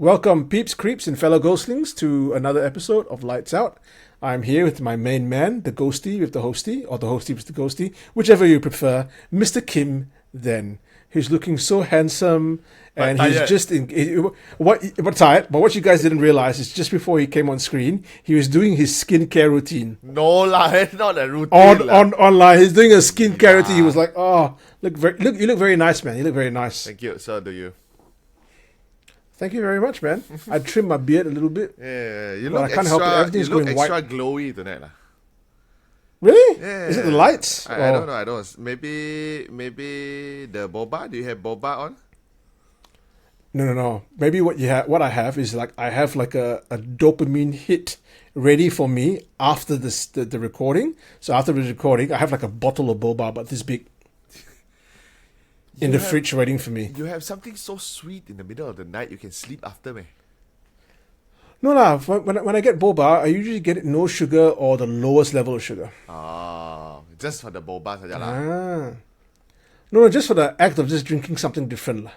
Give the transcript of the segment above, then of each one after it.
Welcome, peeps, creeps, and fellow ghostlings, to another episode of Lights Out. I'm here with my main man, the ghosty with the hosty, or the hosty with the ghosty, whichever you prefer, Mr. Kim Then, who's looking so handsome, and but he's tired. just tired. But what you guys didn't realize is just before he came on screen, he was doing his skincare routine. No lah, it's not a routine. Online. He's doing a skincare routine. He was like, "Oh, you look very nice, man. You look very nice." Thank you, so do you. Thank you very much, man. I trimmed my beard a little bit. Yeah, you Well, look I can't help it. extra, Everything's you look going extra glowy tonight lah. Really? Yeah. Is it the lights? I don't know, I don't know. Maybe the boba? Do you have boba on? No. Maybe what I have is like I have like a dopamine hit ready for me after the recording. So after the recording, I have like a bottle of boba about this big in the fridge waiting for me. You have something so sweet in the middle of the night, you can sleep after me. No, when I get boba, I usually get it no sugar or the lowest level of sugar. Oh, just for the boba saja lah. No, just for the act of just drinking something different lah.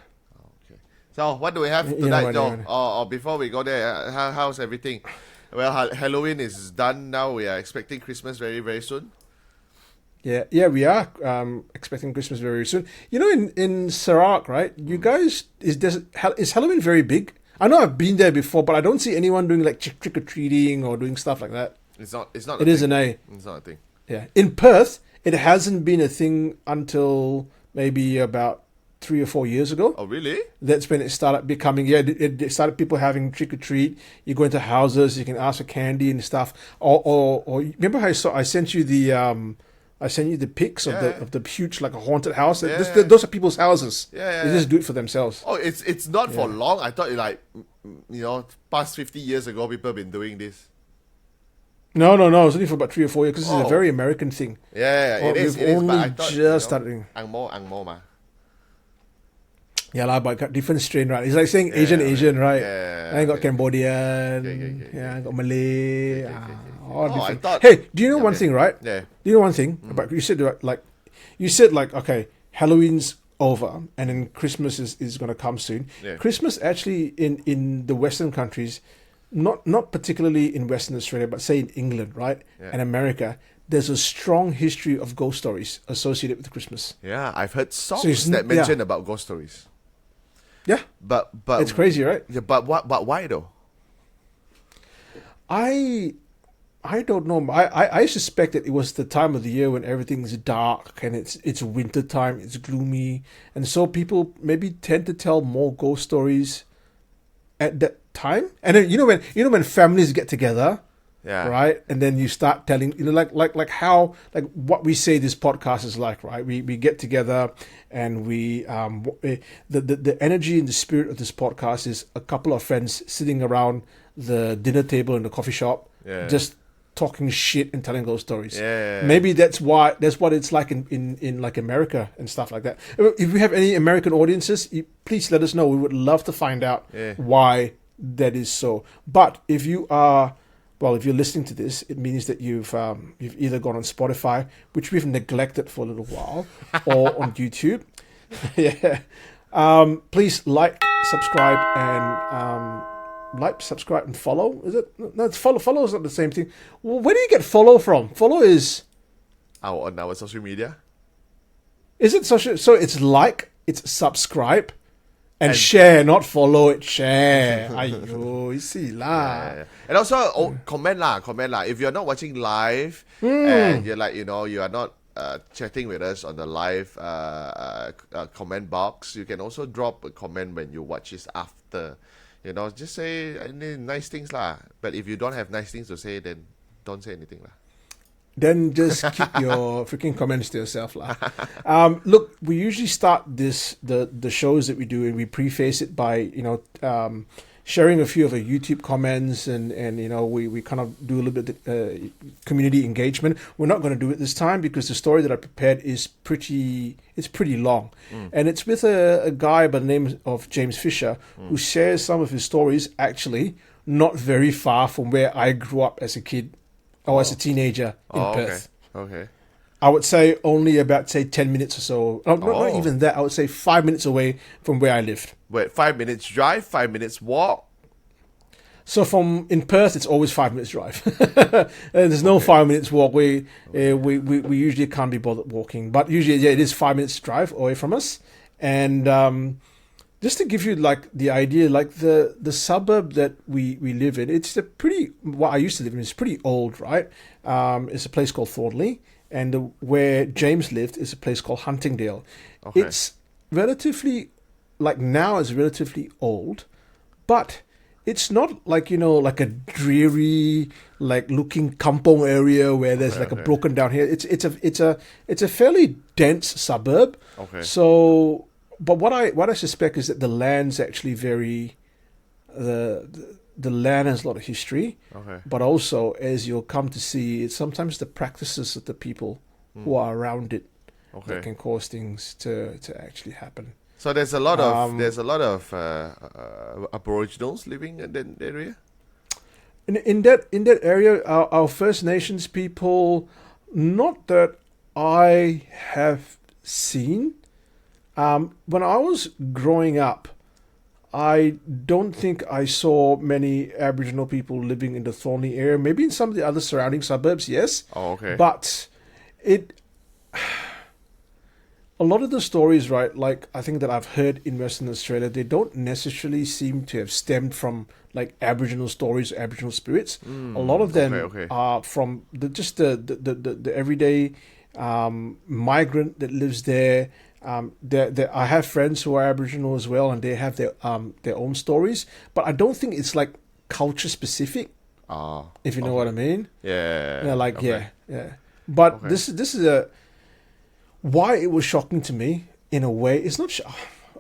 Okay. So what do we have tonight, Joe? Or before we go there, how's everything? Well, Halloween is done now. We are expecting Christmas very, very soon. Yeah, we are expecting Christmas very soon. You know, in Sarawak, right? You guys, is Halloween very big? I know I've been there before, but I don't see anyone doing like trick or treating or doing stuff like that. It's not. It is an A. It's not a thing. Yeah, in Perth, it hasn't been a thing until maybe about 3 or 4 years ago. Oh, really? That's when it started becoming. Yeah, it started people having trick or treat. You go into houses, you can ask for candy and stuff. Or remember how I sent you the pics of the huge like a haunted house. Those are people's houses. Yeah. They just do it for themselves. Oh, it's not for long. I thought past 50 years ago, people have been doing this. No. It's only for about 3 or 4 years because it's a very American thing. Yeah, it is. We've only But I thought, just started. Ang mo ma. Yeah, but got different strain, right? It's like saying Asian, right? Yeah. I got Cambodian. Okay. Yeah, I got Malay. All different. I thought. Hey, do you know one thing, right? Yeah. Do you know one thing about you said okay, Halloween's over and then Christmas is gonna come soon. Yeah. Christmas actually in the Western countries, not particularly in Western Australia, but say in England, right? Yeah. And America, there's a strong history of ghost stories associated with Christmas. Yeah, I've heard songs that mention about ghost stories. Yeah. But it's crazy, right? Yeah, but why though? I don't know. I suspect that it was the time of the year when everything's dark and it's winter time, it's gloomy, and so people maybe tend to tell more ghost stories at that time. And then you know when families get together, Yeah. right? And then you start telling like how like what we say this podcast is like, right? We get together and we the energy and the spirit of this podcast is a couple of friends sitting around the dinner table in the coffee shop, just talking shit and telling those stories. Yeah. Maybe that's what it's like in like America and stuff like that. If we have any American audiences, please let us know. We would love to find out why that is so. But if you're listening to this, it means that you've either gone on Spotify, which we've neglected for a little while, or on YouTube. Yeah. Please subscribe, and follow. Is it? No, it's follow. Follow is not the same thing. Well, where do you get follow from? Follow is On our social media. Is it social? So it's it's subscribe, and share, not follow it. Share. Ayo, you see lah. Yeah. And also comment lah. If you're not watching live and you're like you are not chatting with us on the live comment box, you can also drop a comment when you watch this after. Just say nice things lah. But if you don't have nice things to say, then don't say anything lah. Then just keep your freaking comments to yourself lah. Look, we usually start the shows that we do, and we preface it by sharing a few of the YouTube comments, and we kind of do a little bit of community engagement. We're not going to do it this time because the story that I prepared is pretty long, and it's with a guy by the name of James Fisher, who shares some of his stories actually not very far from where I grew up as a kid or as a teenager in Perth. Okay. I would say only about 10 minutes or so. Not even that. I would say 5 minutes away from where I lived. Wait, 5 minutes drive, 5 minutes walk, So in Perth, it's always 5 minutes drive. And there's no 5 minutes walk. We usually can't be bothered walking, but usually, yeah, it is 5 minutes drive away from us. And just to give you like the idea, like the suburb that we live in, it's what I used to live in is pretty old, right? It's a place called Thornley, and where James lived is a place called Huntingdale. Okay. It's relatively, like now it's relatively old, but it's not like, like a dreary, like looking kampong area where there's like a broken down here. It's a fairly dense suburb. Okay. So, but what I suspect is that the land's actually the land has a lot of history. Okay. But also, as you'll come to see, it's sometimes the practices of the people who are around it that can cause things to actually happen. So there's a lot of Aboriginals living in that area. In that area, our First Nations people, not that I have seen. When I was growing up, I don't think I saw many Aboriginal people living in the Thornley area. Maybe in some of the other surrounding suburbs, yes. Oh, okay. But a lot of the stories, right, like I think that I've heard in Western Australia, they don't necessarily seem to have stemmed from like Aboriginal stories, Aboriginal spirits. A lot of them are from the everyday migrant that lives there. I have friends who are Aboriginal as well, and they have their own stories. But I don't think it's like culture specific. If you know what I mean. Yeah. Yeah. But this is why it was shocking to me in a way. It's not.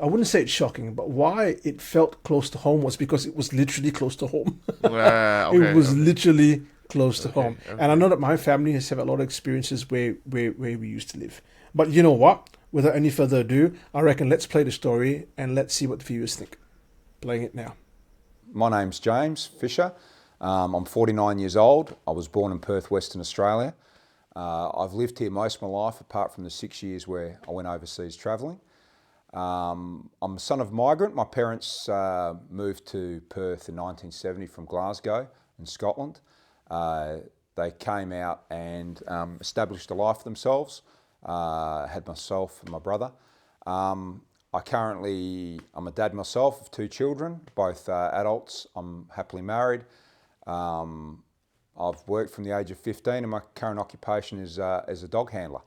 I wouldn't say it's shocking, but why it felt close to home was because it was literally close to home. It was literally close to home, and I know that my family has had a lot of experiences where we used to live. But you know what? Without any further ado, I reckon let's play the story and let's see what the viewers think. Playing it now. My name's James Fisher. I'm 49 years old. I was born in Perth, Western Australia. I've lived here most of my life, apart from the 6 years where I went overseas travelling. I'm a son of a migrant. My parents moved to Perth in 1970 from Glasgow in Scotland. They came out and established a life for themselves. Had myself and my brother. I'm a dad myself of 2 children, both adults. I'm happily married. I've worked from the age of 15, and my current occupation is as a dog handler.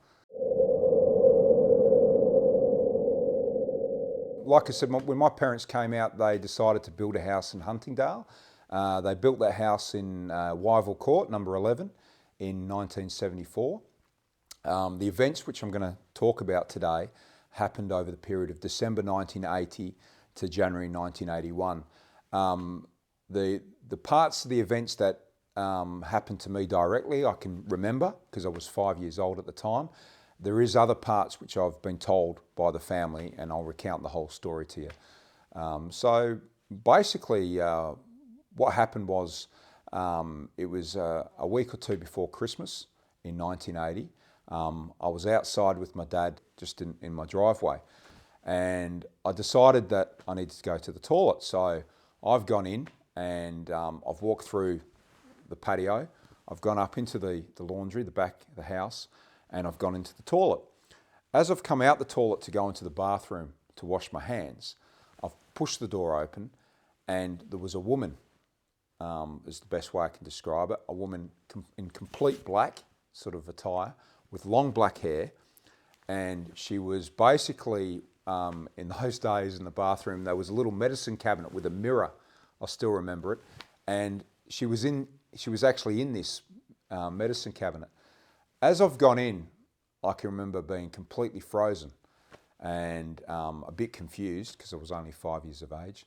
Like I said, when my parents came out, they decided to build a house in Huntingdale. They built that house in Wyville Court, number 11, in 1974. The events which I'm going to talk about today happened over the period of December 1980 to January 1981. The parts of the events that happened to me directly I can remember because I was 5 years old at the time. There is other parts which I've been told by the family, and I'll recount the whole story to you. So basically what happened was it was a week or two before Christmas in 1980. I was outside with my dad just in my driveway, and I decided that I needed to go to the toilet. So I've gone in and I've walked through the patio. I've gone up into the laundry, the back of the house, and I've gone into the toilet. As I've come out the toilet to go into the bathroom to wash my hands, I've pushed the door open, and there was a woman, is the best way I can describe it, a woman in complete black sort of attire, with long black hair, and she was basically, in those days in the bathroom, there was a little medicine cabinet with a mirror. I still remember it, and she was actually in this medicine cabinet. As I've gone in, I can remember being completely frozen and a bit confused because I was only 5 years of age,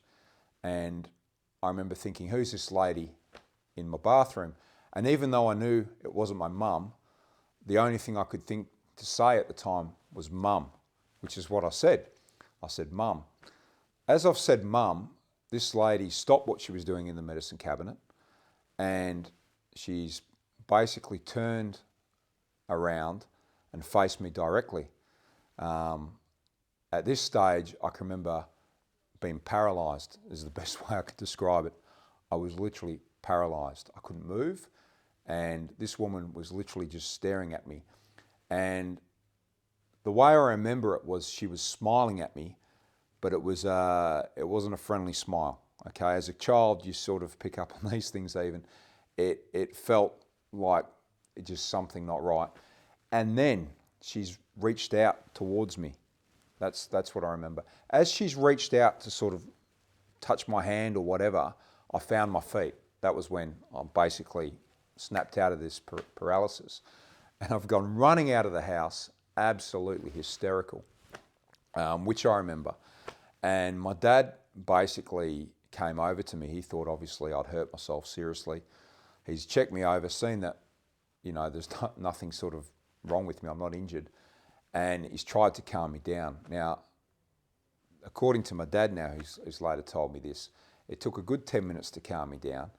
and I remember thinking, who's this lady in my bathroom? And even though I knew it wasn't my mum, the only thing I could think to say at the time was mum, which is what I said. I said, mum. As I've said mum, this lady stopped what she was doing in the medicine cabinet, and she's basically turned around and faced me directly. At this stage, I can remember being paralysed, is the best way I could describe it. I was literally paralyzed. I couldn't move. And this woman was literally just staring at me. And the way I remember it was she was smiling at me, but it wasn't a friendly smile. Okay, as a child, you sort of pick up on these things even. It felt like just something not right. And then she's reached out towards me. That's what I remember. As she's reached out to sort of touch my hand or whatever, I found my feet. That was when I basically snapped out of this paralysis. And I've gone running out of the house, absolutely hysterical, which I remember. And my dad basically came over to me. He thought obviously I'd hurt myself seriously. He's checked me over, seen that, there's nothing sort of wrong with me. I'm not injured. And he's tried to calm me down. Now, according to my dad now, who's later told me this, it took a good 10 minutes to calm me down.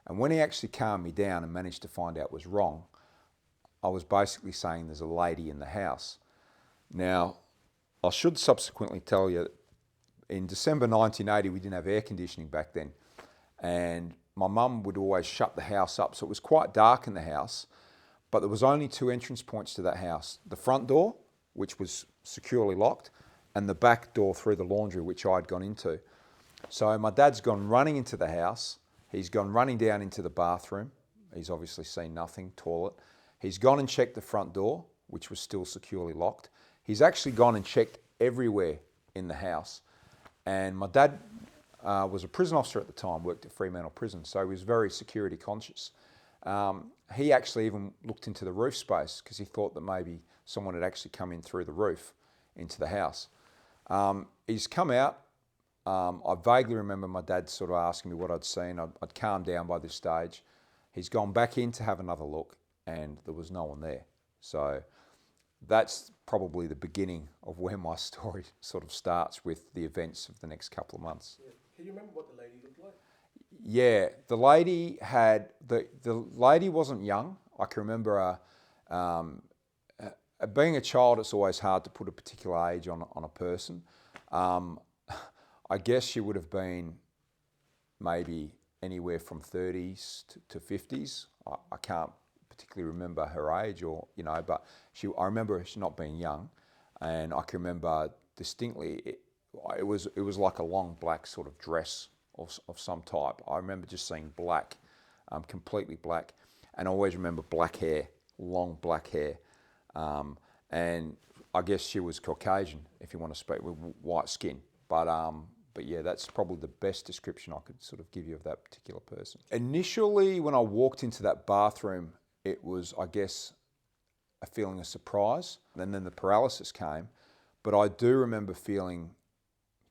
And when he actually calmed me down and managed to find out what was wrong, I was basically saying there's a lady in the house. Now, I should subsequently tell you, in December 1980, we didn't have air conditioning back then. And my mum would always shut the house up. So it was quite dark in the house, but there was only 2 entrance points to that house. The front door, which was securely locked, and the back door through the laundry, which I'd gone into. So my dad's gone running into the house. He's gone running down into the bathroom. He's obviously seen nothing, toilet. He's gone and checked the front door, which was still securely locked. He's actually gone and checked everywhere in the house. And my dad was a prison officer at the time, worked at Fremantle Prison, so he was very security conscious. He actually even looked into the roof space because he thought that maybe someone had actually come in through the roof into the house. He's come out. I vaguely remember my dad sort of asking me what I'd seen. I'd calmed down by this stage. He's gone back in to have another look, and there was no one there. So that's probably the beginning of where my story sort of starts with the events of the next couple of months. Yeah. Can you remember what the lady looked like? Yeah, the lady had the lady wasn't young. I can remember being a child. It's always hard to put a particular age on a person. I guess she would have been maybe anywhere from 30s to 50s. I can't particularly remember her age, but I remember she not being young, and I can remember distinctly it was like a long black sort of dress of some type. I remember just seeing black, completely black, and I always remember black hair, long black hair, and I guess she was Caucasian, if you want to speak, with white skin, but yeah, that's probably the best description I could sort of give you of that particular person. Initially, when I walked into that bathroom, it was, I guess, a feeling of surprise, and then the paralysis came, but I do remember feeling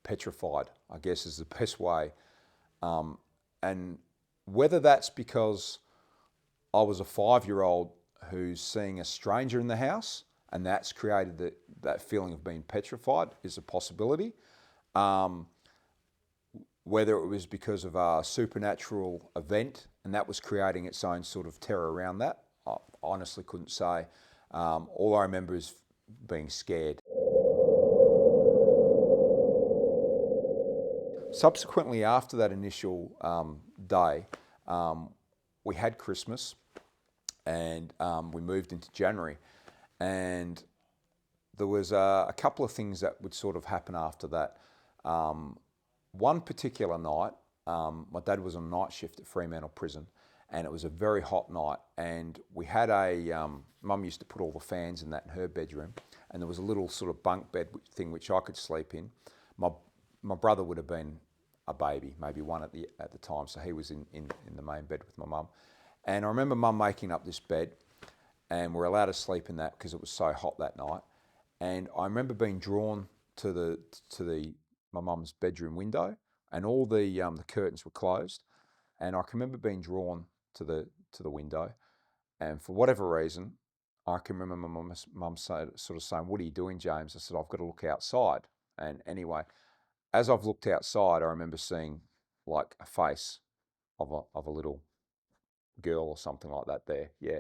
petrified, I guess is the best way. And whether that's because I was a 5-year-old who's seeing a stranger in the house and that's created that feeling of being petrified is a possibility. Whether it was because of a supernatural event and that was creating its own sort of terror around that, I honestly couldn't say. All I remember is being scared. Subsequently, after that initial day, we had Christmas and we moved into January. And there was a couple of things that would sort of happen after that. One particular night, my dad was on night shift at Fremantle Prison, and it was a very hot night. And we had Mum used to put all the fans in her bedroom, and there was a little sort of bunk bed thing which I could sleep in. My brother would have been a baby, maybe one at the time, so he was in the main bed with my mum. And I remember Mum making up this bed, and we're allowed to sleep in that because it was so hot that night. And I remember being drawn to my mum's bedroom window, and all the curtains were closed, and I can remember being drawn to the window, and for whatever reason, I can remember my mum sort of saying, "What are you doing, James?" I said, "I've got to look outside." And anyway, as I've looked outside, I remember seeing like a face of a little girl or something like that there. Yeah.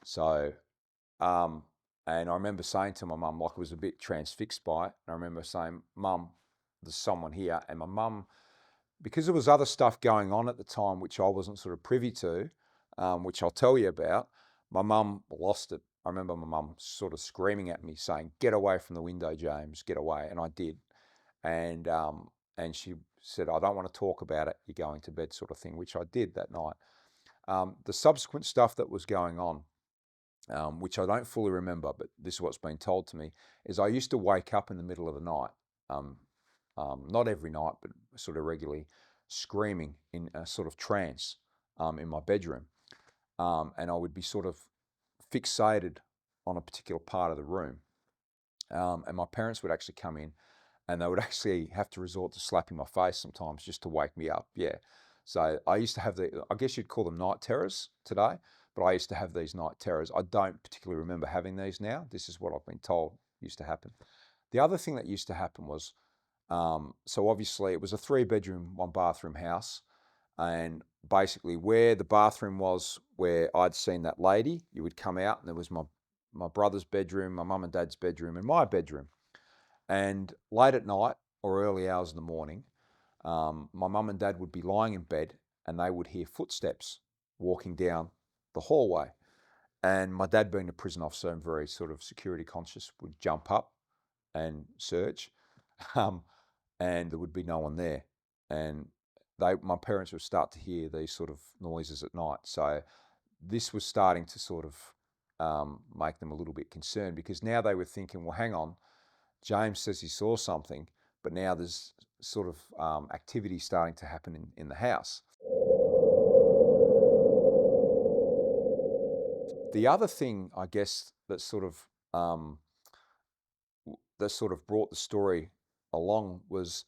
So, and I remember saying to my mum, like I was a bit transfixed by it. And I remember saying, "Mum, there's someone here." And my mum because there was other stuff going on at the time which I wasn't sort of privy to, which I'll tell you about, my mum lost it. I remember my mum sort of screaming at me saying, "Get away from the window, James, get away." And I did. And she said, "I don't want to talk about it. You're going to bed," sort of thing, which I did that night. The subsequent stuff that was going on, which I don't fully remember, but this is what's been told to me, is I used to wake up in the middle of the night, not every night, but sort of regularly, screaming in a sort of trance in my bedroom. And I would be sort of fixated on a particular part of the room. And my parents would actually come in and they would actually have to resort to slapping my face sometimes just to wake me up. Yeah. So I used to have I guess you'd call them night terrors today, but I used to have these night terrors. I don't particularly remember having these now. This is what I've been told used to happen. The other thing that used to happen was, so obviously it was a 3-bedroom, 1-bathroom house. And basically where the bathroom was, where I'd seen that lady, you would come out and there was my brother's bedroom, my mum and dad's bedroom, and my bedroom. And late at night or early hours in the morning, my mum and dad would be lying in bed and they would hear footsteps walking down the hallway. And my dad, being a prison officer and very sort of security conscious, would jump up and search, and there would be no one there. And my parents would start to hear these sort of noises at night. So this was starting to sort of make them a little bit concerned, because now they were thinking, well, hang on, James says he saw something, but now there's sort of activity starting to happen in the house. The other thing, I guess, that sort of brought the story along was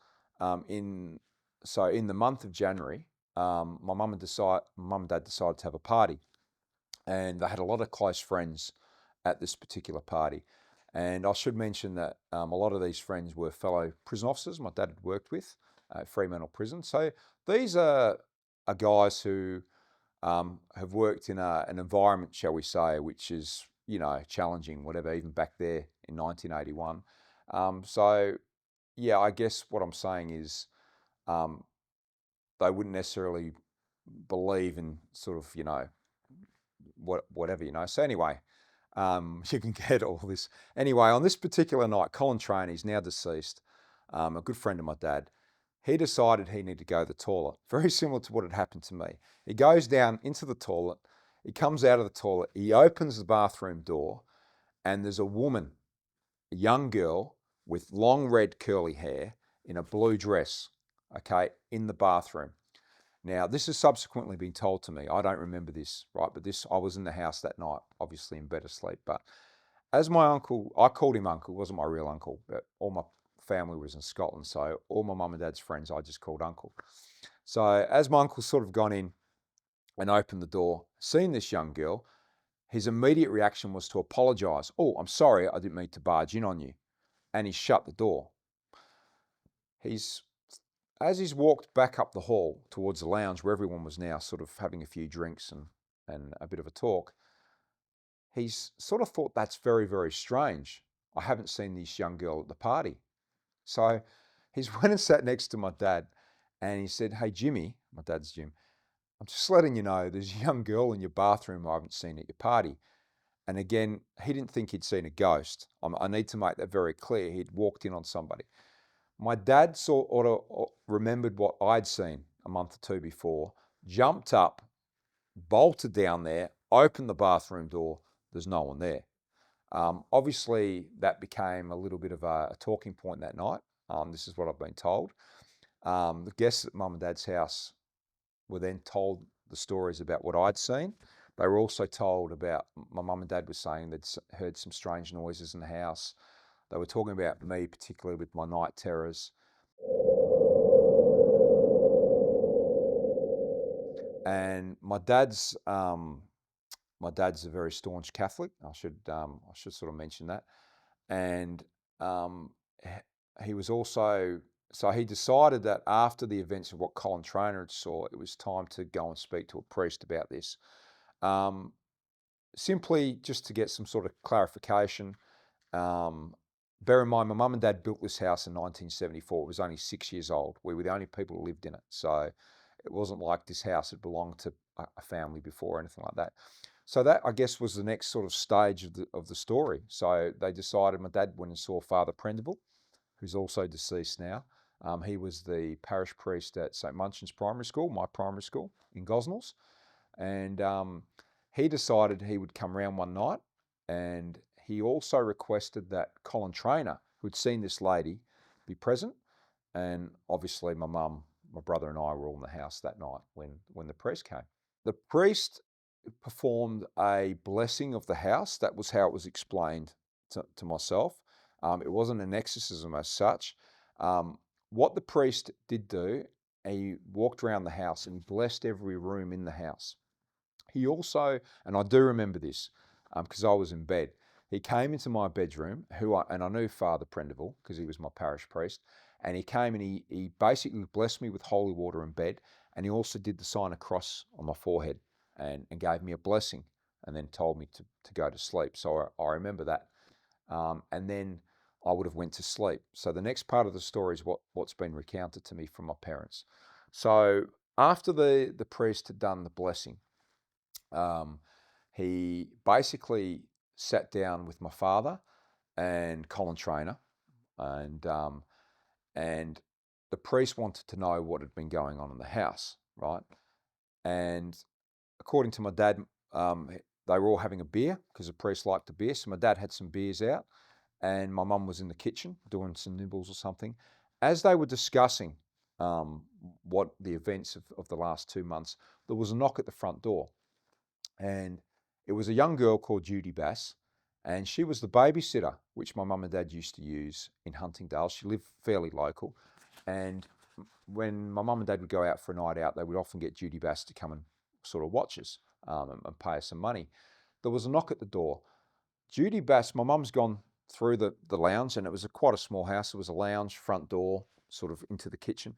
in the month of January, my mum and dad decided to have a party, and they had a lot of close friends at this particular party. And I should mention that a lot of these friends were fellow prison officers my dad had worked with at Fremantle Prison. So these are guys who have worked in an environment, shall we say, which is, challenging, whatever, even back there in 1981. So, yeah, I guess what I'm saying is they wouldn't necessarily believe in sort of, whatever. So anyway, you can get all this. Anyway, on this particular night, Colin Train, he's now deceased, a good friend of my dad, he decided he needed to go to the toilet, very similar to what had happened to me. He goes down into the toilet, he comes out of the toilet, he opens the bathroom door, and there's a woman, a young girl with long red curly hair in a blue dress, okay, in the bathroom. Now, this has subsequently been told to me. I don't remember this, right? But I was in the house that night, obviously in bed asleep. But as my uncle, I called him uncle, wasn't my real uncle, but all my family was in Scotland. So all my mum and dad's friends, I just called uncle. So as my uncle sort of gone in and opened the door, seen this young girl, his immediate reaction was to apologise. "Oh, I'm sorry, I didn't mean to barge in on you." And he shut the door. As he's walked back up the hall towards the lounge where everyone was now sort of having a few drinks and a bit of a talk, he's sort of thought, that's very, very strange. I haven't seen this young girl at the party. So he's went and sat next to my dad and he said, "Hey, Jimmy," my dad's Jim, "I'm just letting you know there's a young girl in your bathroom I haven't seen at your party." And again, he didn't think he'd seen a ghost. I need to make that very clear. He'd walked in on somebody. My dad remembered what I'd seen a month or two before, jumped up, bolted down there, opened the bathroom door. There's no one there. Obviously, that became a little bit of a talking point that night. This is what I've been told. The guests at mum and dad's house were then told the stories about what I'd seen. They were also told about, my mum and dad were saying they'd heard some strange noises in the house. They were talking about me, particularly with my night terrors. And my dad's a very staunch Catholic. I should sort of mention that. And he was also, so he decided that after the events of what Colin Trainer had saw, it was time to go and speak to a priest about this. Simply just to get some sort of clarification. bear in mind, my mum and dad built this house in 1974. It was only 6 years old. We were the only people who lived in it. So it wasn't like this house had belonged to a family before or anything like that. So that, I guess, was the next sort of stage of the story. So they decided, my dad went and saw Father Prendeville, who's also deceased now. He was the parish priest at St. Munchin's Primary School, my primary school in Gosnells. And he decided he would come round one night, and he also requested that Colin Trainer, who'd seen this lady, be present. And obviously my mum, my brother and I were all in the house that night when the priest came. The priest performed a blessing of the house. That was how it was explained to myself. It wasn't an exorcism as such. What the priest did do, he walked around the house and blessed every room in the house. He also, and I do remember this because I was in bed, he came into my bedroom, and I knew Father Prendeville because he was my parish priest, and he came and he basically blessed me with holy water in bed, and he also did the sign of cross on my forehead and gave me a blessing and then told me to go to sleep. So I remember that. And then I would have went to sleep. So the next part of the story is what's been recounted to me from my parents. So after the priest had done the blessing, he basically sat down with my father and Colin Trainer, and the priest wanted to know what had been going on in the house, right? And according to my dad, they were all having a beer because the priest liked the beer. So my dad had some beers out, and my mum was in the kitchen doing some nibbles or something. As they were discussing what the events of the last 2 months, there was a knock at the front door. And it was a young girl called Judy Bass, and she was the babysitter, which my mum and dad used to use in Huntingdale. She lived fairly local. And when my mum and dad would go out for a night out, they would often get Judy Bass to come and sort of watch us and pay us some money. There was a knock at the door. Judy Bass, my mum's gone through the lounge, and it was quite a small house. It was a lounge, front door, sort of into the kitchen.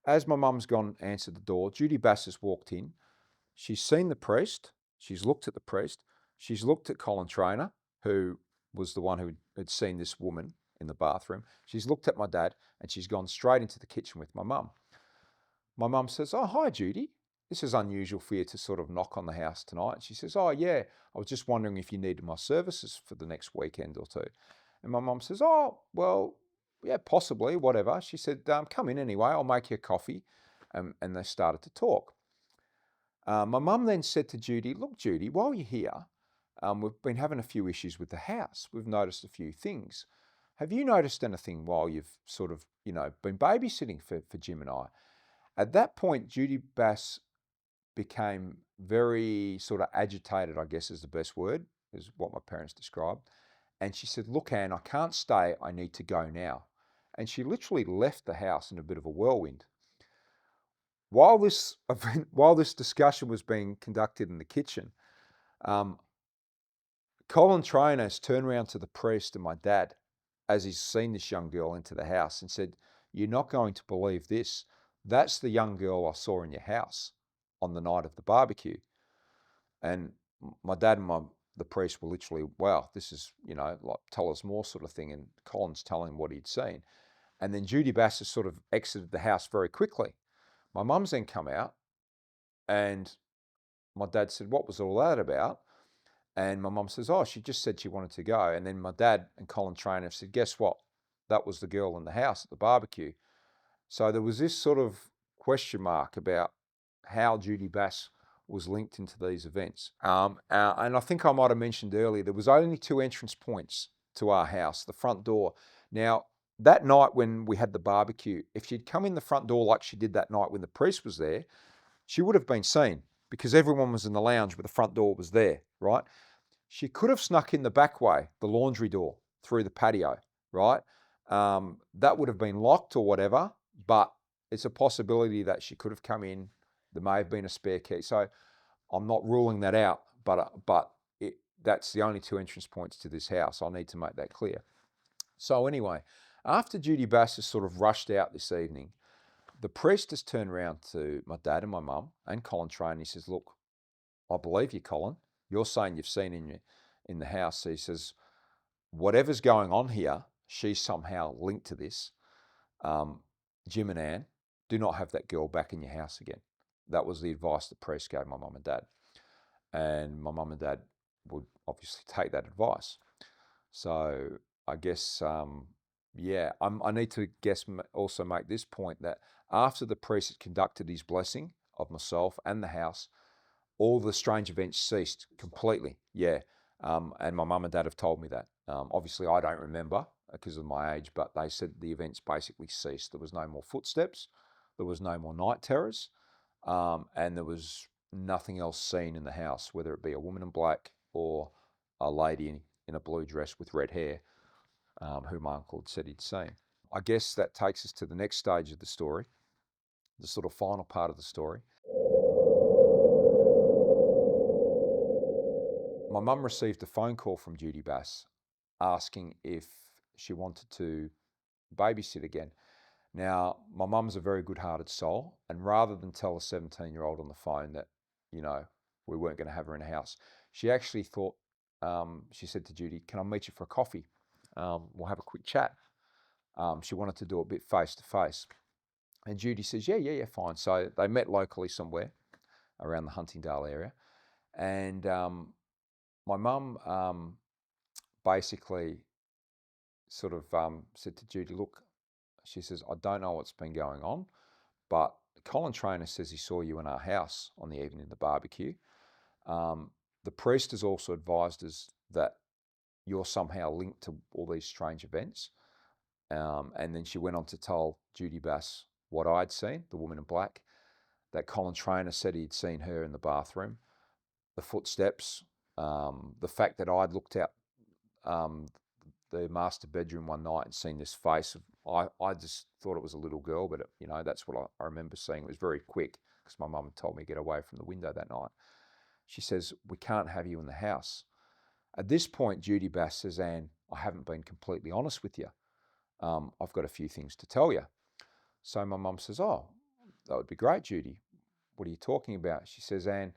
As my mum's gone, answered the door, Judy Bass has walked in. She's seen the priest. She's looked at the priest. She's looked at Colin Trainer, who was the one who had seen this woman in the bathroom. She's looked at my dad, and she's gone straight into the kitchen with my mum. My mum says, "Oh, hi, Judy. This is unusual for you to sort of knock on the house tonight." And she says, "Oh, yeah, I was just wondering if you needed my services for the next weekend or two." And my mum says, "Oh, well, yeah, possibly, whatever." She said, "Come in anyway. I'll make you a coffee." And they started to talk. My mum then said to Judy, "Look, Judy, while you're here, we've been having a few issues with the house. We've noticed a few things. Have you noticed anything while you've sort of, been babysitting for Jim and I?" At that point, Judy Bass became very sort of agitated, I guess is the best word, is what my parents described. And she said, "Look, Anne, I can't stay. I need to go now." And she literally left the house in a bit of a whirlwind. While this discussion was being conducted in the kitchen, Colin Trainer has turned around to the priest and my dad as he's seen this young girl into the house and said, "You're not going to believe this. That's the young girl I saw in your house on the night of the barbecue." And my dad and the priest were literally, "Wow, this is, like, tell us more," sort of thing. And Colin's telling him what he'd seen. And then Judy Bass has sort of exited the house very quickly. My mum's then come out, and my dad said, "What was all that about?" And my mum says, "Oh, she just said she wanted to go." And then my dad and Colin Trainer said, "Guess what? That was the girl in the house at the barbecue." So there was this sort of question mark about how Judy Bass was linked into these events. And I think I might have mentioned earlier, there was only 2 entrance points to our house, the front door. Now, that night when we had the barbecue, if she'd come in the front door like she did that night when the priest was there, she would have been seen because everyone was in the lounge, but the front door was there, right? She could have snuck in the back way, the laundry door, through the patio, right? That would have been locked or whatever, but it's a possibility that she could have come in. There may have been a spare key. So I'm not ruling that out, but that's the only 2 entrance points to this house. I need to make that clear. So anyway, after Judy Bass has sort of rushed out this evening, the priest has turned around to my dad and my mum and Colin Train. He says, "Look, I believe you, Colin. You're saying you've seen in the house." So he says, "Whatever's going on here, she's somehow linked to this. Jim and Ann, do not have that girl back in your house again. That was the advice the priest gave my mum and dad. And my mum and dad would obviously take that advice. So I guess, I need to also make this point that after the priest had conducted his blessing of myself and the house, all the strange events ceased completely. Yeah. And my mum and dad have told me that. Obviously, I don't remember because of my age, but they said the events basically ceased. There was no more footsteps. There was no more night terrors. And there was nothing else seen in the house, whether it be a woman in black or a lady in a blue dress with red hair, who my uncle had said he'd seen. I guess that takes us to the next stage of the story, the sort of final part of the story. My mum received a phone call from Judy Bass asking if she wanted to babysit again. Now, my mum's a very good-hearted soul, and rather than tell a 17-year-old on the phone that, we weren't going to have her in a house, she actually thought, she said to Judy, can I meet you for a coffee? We'll have a quick chat. She wanted to do it a bit face-to-face. And Judy says, yeah, fine. So they met locally somewhere around the Huntingdale area. And my mum basically sort of said to Judy, look, she says, I don't know what's been going on, but Colin Trainer says he saw you in our house on the evening of the barbecue. The priest has also advised us that you're somehow linked to all these strange events. And then she went on to tell Judy Bass what I'd seen, the woman in black, that Colin Trainer said he'd seen her in the bathroom, the footsteps, the fact that I'd looked out the master bedroom one night and seen this face. I just thought it was a little girl, but that's what I remember seeing. It was very quick because my mum told me to get away from the window that night. She says, we can't have you in the house. At this point, Judy Bass says, Anne, I haven't been completely honest with you. I've got a few things to tell you. So my mum says, oh, that would be great, Judy. What are you talking about? She says, Anne,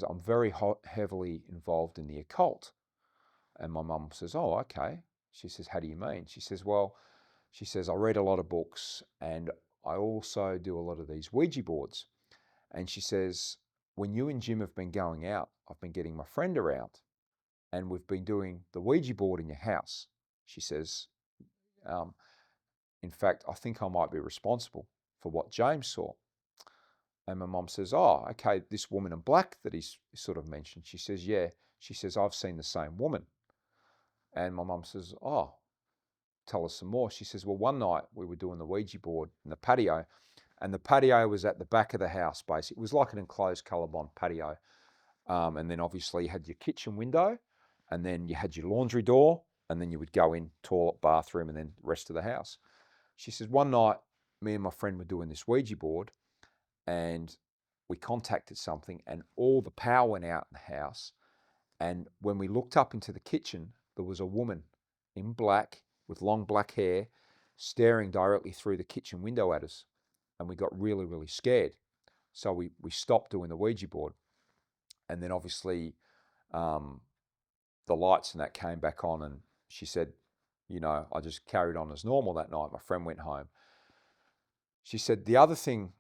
I'm very heavily involved in the occult. And my mum says, oh, okay. She says, how do you mean? She says, I read a lot of books and I also do a lot of these Ouija boards. And she says, when you and Jim have been going out, I've been getting my friend around and we've been doing the Ouija board in your house. She says, in fact, I think I might be responsible for what James saw. And my mum says, oh, okay, this woman in black that he's sort of mentioned. She says, yeah. She says, I've seen the same woman. And my mum says, oh, tell us some more. She says, well, one night we were doing the Ouija board in the patio, and the patio was at the back of the house, basically. It was like an enclosed colour-bond patio. And then obviously you had your kitchen window, and then you had your laundry door, and then you would go in, toilet, bathroom, and then the rest of the house. She says, one night, me and my friend were doing this Ouija board, and we contacted something, and all the power went out in the house. And when we looked up into the kitchen, there was a woman in black with long black hair staring directly through the kitchen window at us. And we got really, really scared. So we stopped doing the Ouija board. And then obviously the lights and that came back on, and she said, I just carried on as normal that night. My friend went home. She said, the other thing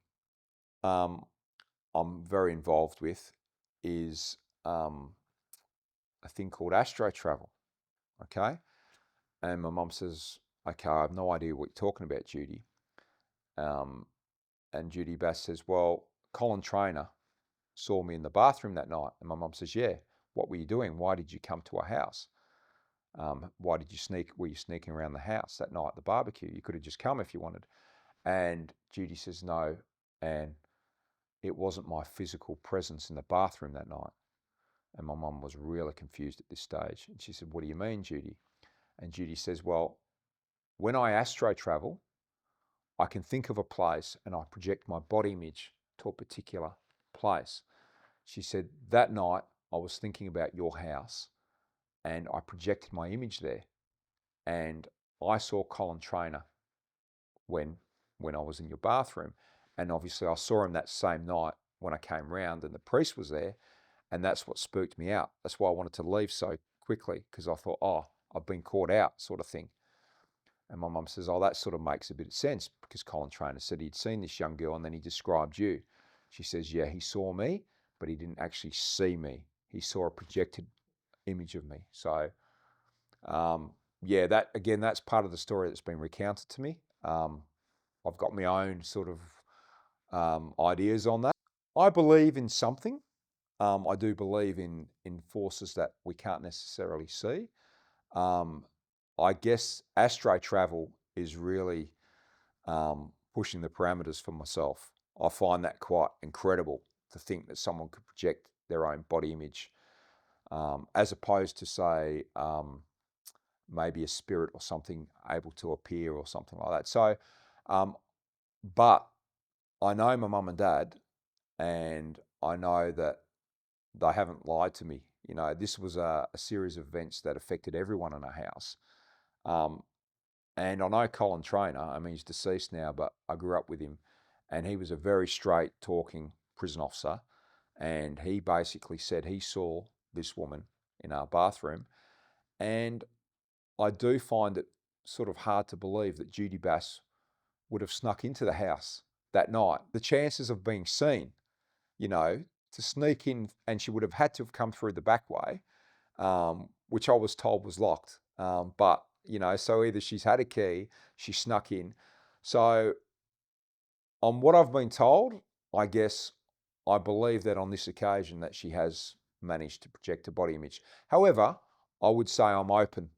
I'm very involved with is a thing called Astral travel. Okay. And my mum says, okay, I have no idea what you're talking about, Judy. And Judy Bass says, well, Colin Trainer saw me in the bathroom that night. And my mum says, yeah, what were you doing? Why did you come to our house? Why did you were you sneaking around the house that night at the barbecue? You could have just come if you wanted. And Judy says, no, and it wasn't my physical presence in the bathroom that night. And my mum was really confused at this stage. And she said, what do you mean, Judy? And Judy says, well, when I astro travel, I can think of a place and I project my body image to a particular place. She said, that night I was thinking about your house and I projected my image there. And I saw Colin Trainer when I was in your bathroom. And obviously I saw him that same night when I came round and the priest was there. And that's what spooked me out. That's why I wanted to leave so quickly, because I thought, oh, I've been caught out, sort of thing. And my mum says, oh, that sort of makes a bit of sense, because Colin Trainer said he'd seen this young girl and then he described you. She says, yeah, he saw me, but he didn't actually see me. He saw a projected image of me. So, yeah, that's part of the story that's been recounted to me. I've got my own sort of ideas on that. I believe in something. I do believe in forces that we can't necessarily see. I guess astro travel is really pushing the parameters for myself. I find that quite incredible, to think that someone could project their own body image, as opposed to, say, maybe a spirit or something able to appear or something like that. So, but I know my mum and dad, and I know that they haven't lied to me. You know, this was a series of events that affected everyone in our house. And I know Colin Trainer, I mean, he's deceased now, but I grew up with him, and he was a very straight talking prison officer. And he basically said he saw this woman in our bathroom. And I do find it sort of hard to believe that Judy Bass would have snuck into the house that night. The chances of being seen, you know, to sneak in, and she would have had to have come through the back way, which I was told was locked. But, you know, so either she's had a key, she snuck in. So on what I've been told, I guess I believe that on this occasion that she has managed to project a body image. However, I would say I'm open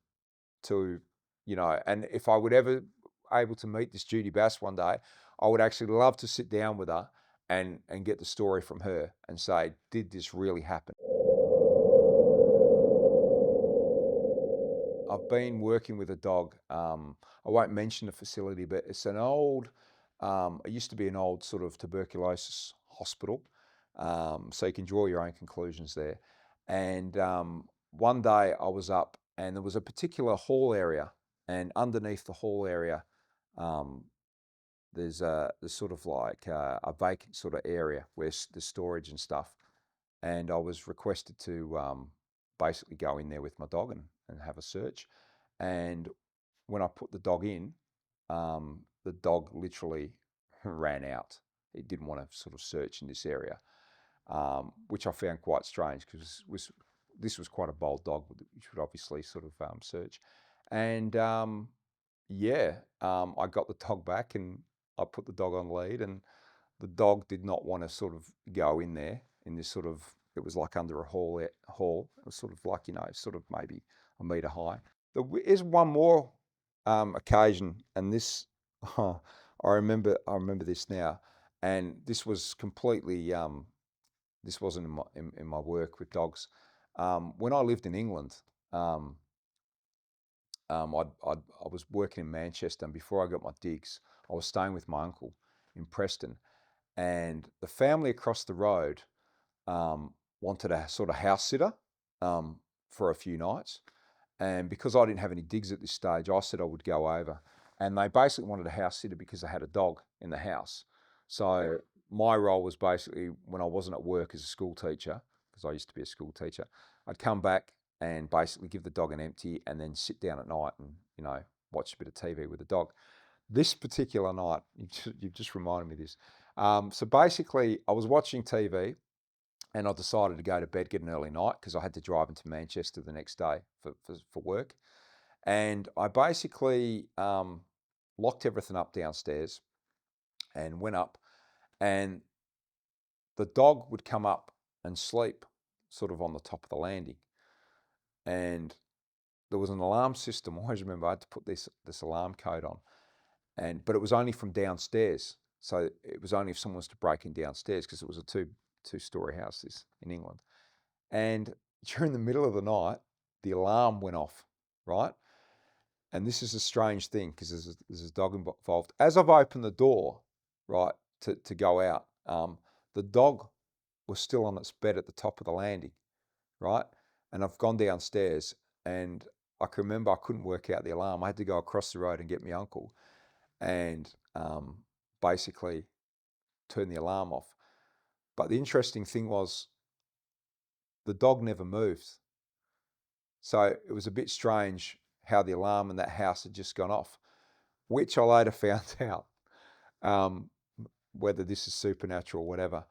to, you know, and if I would ever able to meet this Judy Bass one day, I would actually love to sit down with her and get the story from her and say, did this really happen? I've been working with a dog. I won't mention the facility, but it's an old, it used to be an old sort of tuberculosis hospital. So you can draw your own conclusions there. And one day I was up, and there was a particular hall area, and underneath the hall area, there's sort of like a vacant sort of area where there's storage and stuff. And I was requested to basically go in there with my dog and have a search. And when I put the dog in, the dog literally ran out. It didn't want to sort of search in this area, which I found quite strange, because this was quite a bold dog, which would obviously sort of search. And I got the dog back, and I put the dog on lead, and the dog did not want to sort of go in there in this sort of, it was like under a hall. It was sort of like, you know, sort of maybe a metre high. There is one more occasion, and this, I remember this now, and this was completely, this wasn't in my work with dogs. When I lived in England, I was working in Manchester, and before I got my digs, I was staying with my uncle in Preston, and the family across the road wanted a sort of house sitter for a few nights. And because I didn't have any digs at this stage, I said I would go over. And they basically wanted a house sitter because they had a dog in the house. So my role was basically, when I wasn't at work as a school teacher, because I used to be a school teacher, I'd come back and basically give the dog an empty, and then sit down at night and, you know, watch a bit of TV with the dog. This particular night, you've just reminded me of this. So basically, I was watching TV, and I decided to go to bed, get an early night, because I had to drive into Manchester the next day for work. And I basically locked everything up downstairs and went up, and the dog would come up and sleep sort of on the top of the landing. And there was an alarm system. I always remember I had to put this alarm code on, but it was only from downstairs. So it was only if someone was to break in downstairs, because it was a two-story house in England. And during the middle of the night, the alarm went off, right? And this is a strange thing, because there's a dog involved. As I've opened the door, right, to go out, the dog was still on its bed at the top of the landing, right? And I've gone downstairs, and I can remember I couldn't work out the alarm. I had to go across the road and get my uncle, and basically turn the alarm off. But the interesting thing was, the dog never moved. So it was a bit strange how the alarm in that house had just gone off. which I later found out, whether this is supernatural or whatever.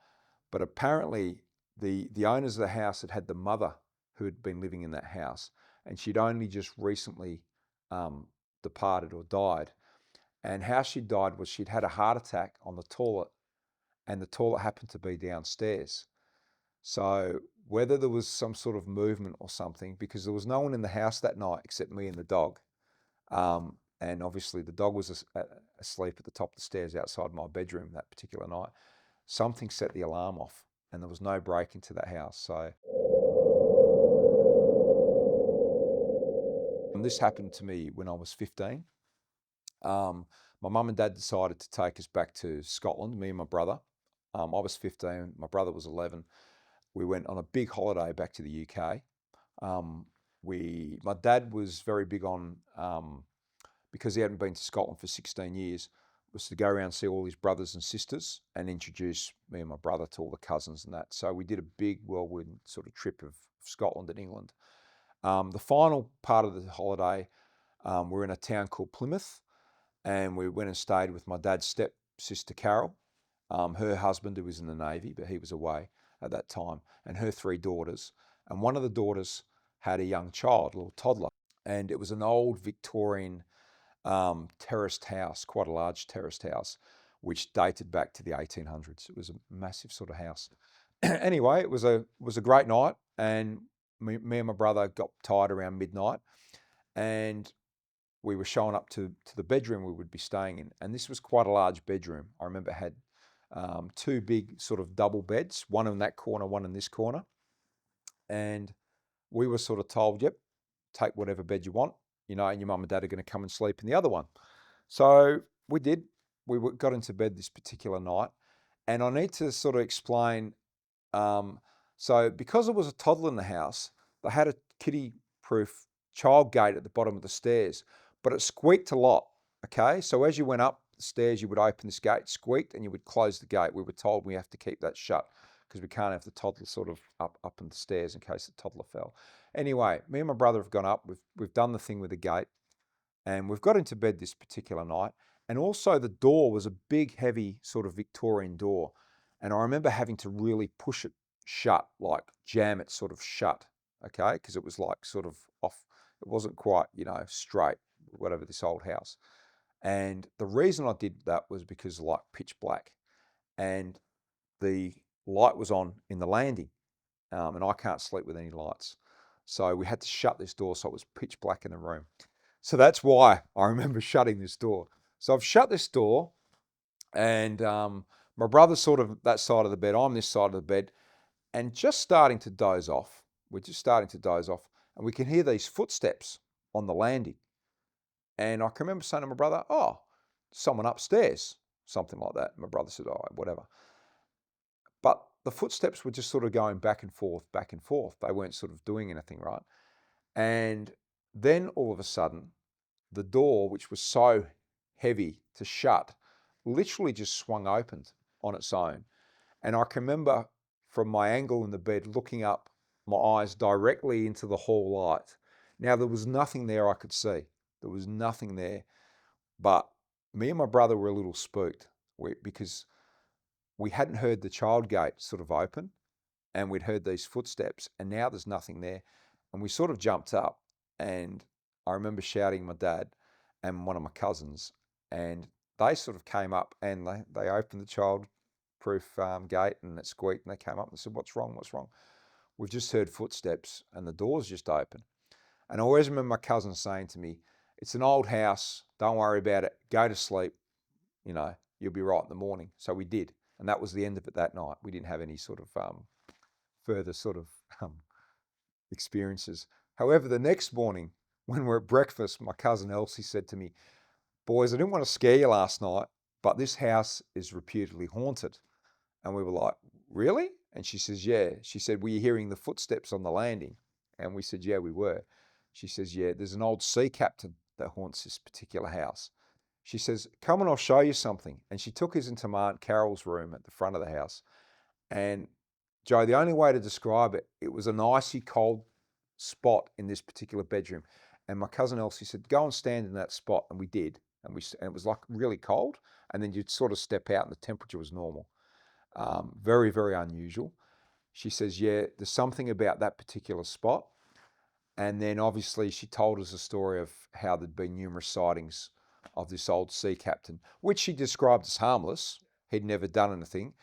But apparently the owners of the house had the mother who had been living in that house, and she'd only just recently departed or died. And how she died was she'd had a heart attack on the toilet, and the toilet happened to be downstairs. So whether there was some sort of movement or something, because there was no one in the house that night except me and the dog. And obviously the dog was asleep at the top of the stairs outside my bedroom that particular night. Something set the alarm off, and there was no break into that house. So and this happened to me when I was 15. My mum and dad decided to take us back to Scotland, me and my brother. I was 15, my brother was 11. We went on a big holiday back to the UK. My dad was very big on, because he hadn't been to Scotland for 16 years, was to go around and see all his brothers and sisters and introduce me and my brother to all the cousins and that. So we did a big whirlwind sort of trip of Scotland and England. The final part of the holiday, we're in a town called Plymouth, and we went and stayed with my dad's stepsister Carol, her husband who was in the Navy, but he was away at that time, and her 3 daughters. And one of the daughters had a young child, a little toddler, and it was an old Victorian terraced house, quite a large terraced house, which dated back to the 1800s. It was a massive sort of house. Anyway, it was a great night, and me and my brother got tired around midnight, and we were showing up to the bedroom we would be staying in. And this was quite a large bedroom. I remember it had 2 big sort of double beds, one in that corner, one in this corner. And we were sort of told, yep, take whatever bed you want, and your mum and dad are going to come and sleep in the other one. So we did. We got into bed this particular night. And I need to sort of explain, so because there was a toddler in the house, they had a kiddie-proof child gate at the bottom of the stairs, but it squeaked a lot, okay? So as you went up the stairs, you would open this gate, squeaked, and you would close the gate. We were told we have to keep that shut because we can't have the toddler sort of up in the stairs in case the toddler fell. Anyway, me and my brother have gone up. We've done the thing with the gate, and we've got into bed this particular night. And also the door was a big, heavy sort of Victorian door. And I remember having to really push it shut, like jam it sort of shut, okay? Because it was like sort of off. It wasn't quite, straight, whatever, this old house. And the reason I did that was because like pitch black, and the light was on in the landing, and I can't sleep with any lights. So we had to shut this door, so it was pitch black in the room. So that's why I remember shutting this door. So I've shut this door, and my brother's sort of that side of the bed, I'm this side of the bed, and just starting to doze off. We're just starting to doze off, and we can hear these footsteps on the landing. And I can remember saying to my brother, oh, someone upstairs, something like that. My brother said, oh, whatever. But the footsteps were just sort of going back and forth, back and forth. They weren't sort of doing anything, right? And then all of a sudden, the door, which was so heavy to shut, literally just swung open on its own. And I can remember from my angle in the bed, looking up, my eyes directly into the hall light. Now, there was nothing there I could see. There was nothing there. But me and my brother were a little spooked because we hadn't heard the child gate sort of open, and we'd heard these footsteps, and now there's nothing there. And we sort of jumped up, and I remember shouting at my dad and one of my cousins, and they sort of came up and they opened the child-proof gate, and it squeaked, and they came up and said, what's wrong? What's wrong? We've just heard footsteps and the door's just open. And I always remember my cousin saying to me, it's an old house, don't worry about it, go to sleep, you'll be right in the morning. So we did. And that was the end of it that night. We didn't have any sort of further sort of experiences. However, the next morning when we're at breakfast, my cousin Elsie said to me, boys, I didn't want to scare you last night, but this house is reputedly haunted. And we were like, really? And she says, yeah. She said, were you hearing the footsteps on the landing? And we said, yeah, we were. She says, yeah, there's an old sea captain that haunts this particular house. She says, come and I'll show you something. And she took us into my Aunt Carol's room at the front of the house. And Joe, the only way to describe it, it was an icy cold spot in this particular bedroom. And my cousin Elsie said, go and stand in that spot. And we did. and it was like really cold, and then you'd sort of step out and the temperature was normal. Very, very unusual. She says, yeah, there's something about that particular spot. And then obviously she told us a story of how there'd been numerous sightings of this old sea captain, which she described as harmless. He'd never done anything.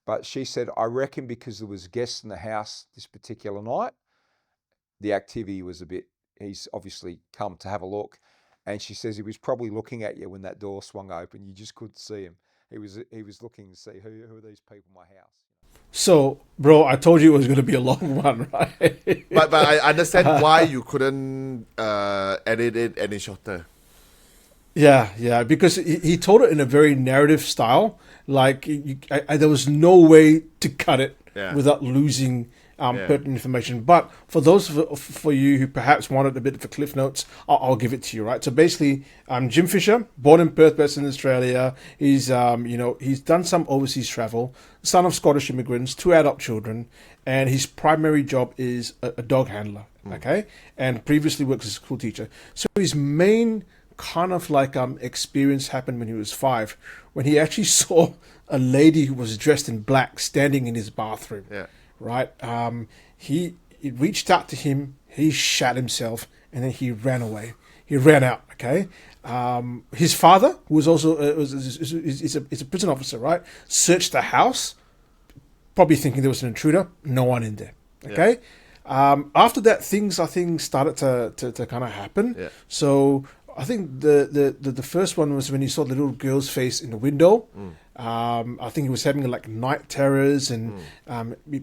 But she said, I reckon because there was guests in the house this particular night, the activity was a bit, he's obviously come to have a look. And she says he was probably looking at you when that door swung open. You just couldn't see him. He was looking to see who are these people in my house. So, bro, I told you it was going to be a long one, right? But I understand why you couldn't edit it any shorter. Yeah, because he told it in a very narrative style. Like, there was no way to cut it without losing pertinent information. But for those for you who perhaps wanted a bit of a cliff notes, I'll give it to you, right? So basically, Jim Fisher, born in Perth, Western Australia. He's he's done some overseas travel. Son of Scottish immigrants, 2 adult children, and his primary job is a dog handler. Okay, and previously worked as a school teacher. So his main kind of like experience happened when he was 5, when he actually saw a lady who was dressed in black standing in his bathroom. Yeah. Right. He reached out to him. He shat himself, and then he ran away. He ran out. Okay. His father, who was also is a prison officer, right? Searched the house, probably thinking there was an intruder. No one in there. Okay. Yeah. After that, things I think started to kind of happen. Yeah. So I think the first one was when he saw the little girl's face in the window. I think he was having like night terrors, and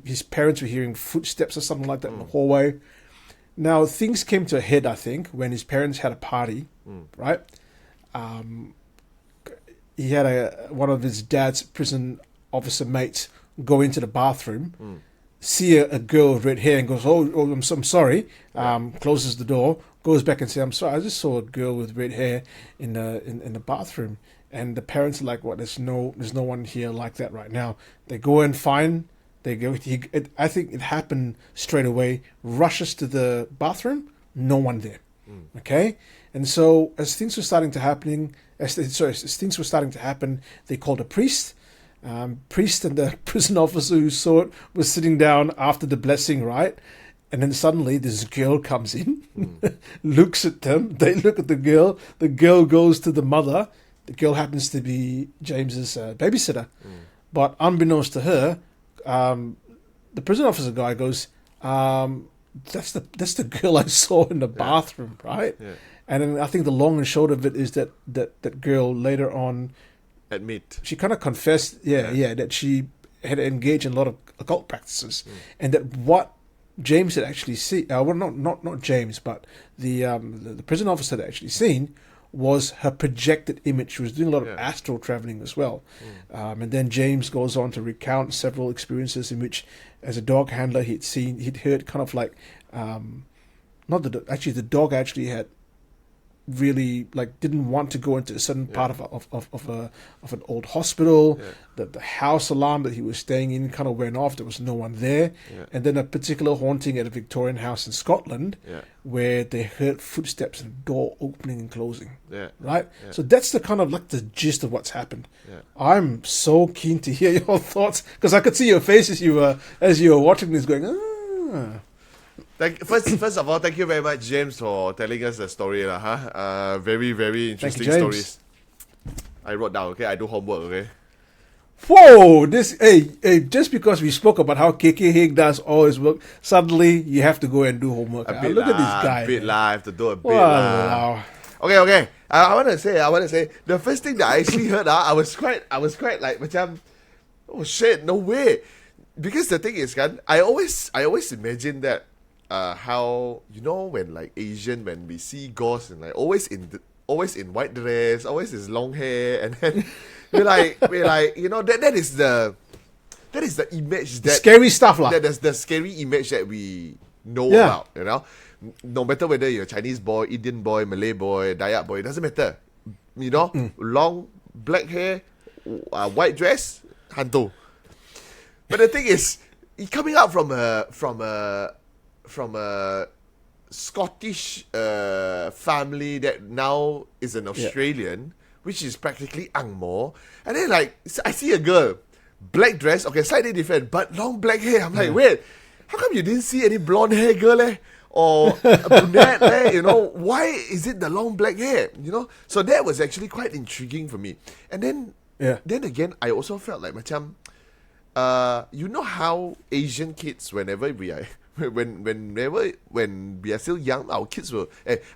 his parents were hearing footsteps or something like that in the hallway. Now things came to a head, I think, when his parents had a party, right? He had one of his dad's prison officer mates go into the bathroom, see a girl with red hair, and goes, "Oh, I'm sorry." Closes the door, goes back and says, "I'm sorry, I just saw a girl with red hair in the bathroom." And the parents are like, "What? There's no one here like that right now." They go and find. They go. I think it happened straight away. Rushes to the bathroom. No one there. Okay. And so as things were starting to happen, they called a priest. Priest and the prison officer who saw it was sitting down after the blessing, right? And then suddenly this girl comes in, looks at them. They look at the girl. The girl goes to the mother. The girl happens to be James's babysitter. But unbeknownst to her, the prison officer guy goes, that's the girl I saw in the bathroom, right? Yeah. And then I think the long and short of it is that girl later on she kind of confessed, that she had engaged in a lot of occult practices, and that what James had actually seen, not James, but the prison officer had actually seen was her projected image. She was doing a lot of astral traveling as well. And then James goes on to recount several experiences in which, as a dog handler, he'd heard kind of like, the dog actually had really didn't want to go into a certain part of an old hospital. That the house alarm that he was staying in kind of went off. There was no one there. And then a particular haunting at a Victorian house in Scotland where they heard footsteps and door opening and closing. Right. So that's the kind of the gist of what's happened. I'm so keen to hear your thoughts, because I could see your face as you were watching this going, First of all, thank you very much, James, for telling us the story. Very, very interesting stories. I wrote down, okay? I do homework, okay? Whoa! Just because we spoke about how KK Hig does all his work, suddenly you have to go and do homework. Look at this guy. A bit live, to do a bit live. Okay. I want to say, the first thing that I actually heard, I was quite like, macam, oh shit, no way. Because the thing is, I always imagine that, how when Asian, when we see ghosts and always in white dress, always is long hair, and then we're like that is the image, that scary stuff that's the scary image that we know about. No matter whether you're Chinese boy, Indian boy, Malay boy, Dayak boy, it doesn't matter. Long black hair, white dress, hantu. But the thing is, coming out from a Scottish family that now is an Australian, which is practically angmo, and then like I see a girl, black dress, okay, slightly different, but long black hair. I'm like, wait, how come you didn't see any blonde hair girl, or a brunette, you know? Why is it the long black hair, you know? So that was actually quite intriguing for me. And then, then again, I also felt like, macam, you know how Asian kids, whenever we are, when we are still young, our kids will,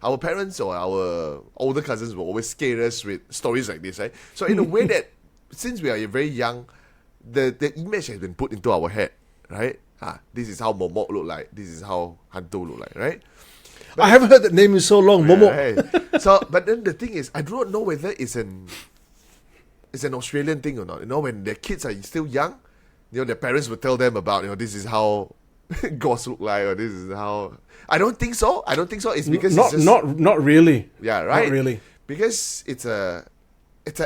our parents or our older cousins will always scare us with stories like this, right? So in a way that, since we are very young, the image has been put into our head, right? This is how Momok look like. This is how Hantu look like, right? But I haven't heard that name in so long, Momok. Right. So, but then the thing is, I do not know whether it's an Australian thing or not. You know, when their kids are still young, you know, their parents will tell them about, you know, this is how ghosts look like, or this is how. I don't think so. It's because not really. Yeah, right. Not really. Because it's an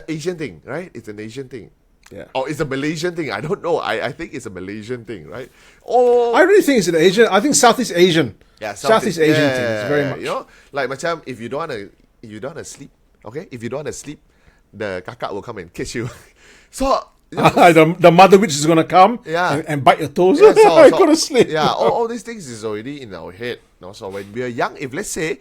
Asian thing, right? It's an Asian thing. Yeah. Or it's a Malaysian thing. I don't know. I think it's a Malaysian thing, right? Or I really think it's an Asian. I think Southeast Asian. Yeah, Southeast Asian thing. It's very much. You know, like macam if you don't wanna sleep, okay? If you don't wanna sleep, the kakak will come and kiss you. So you know, the mother witch is gonna come and bite your toes. Yeah, so, I couldn't sleep. Yeah, all these things is already in our head. You know? So when we are young, if let's say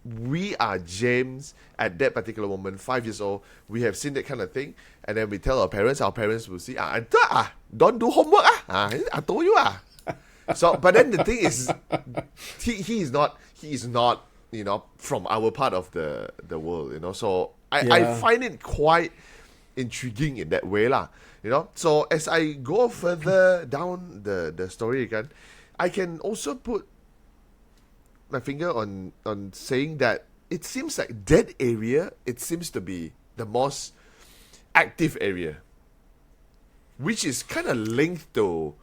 we are James at that particular moment, 5 years old, we have seen that kind of thing, and then we tell our parents will see, don't do homework, I told you. So, but then the thing is, he is not, you know, from our part of the world, you know. So I find it quite intriguing in that way, lah. You know. So as I go further down the story again, I can also put my finger on saying that it seems like that area, it seems to be the most active area, which is kind of linked to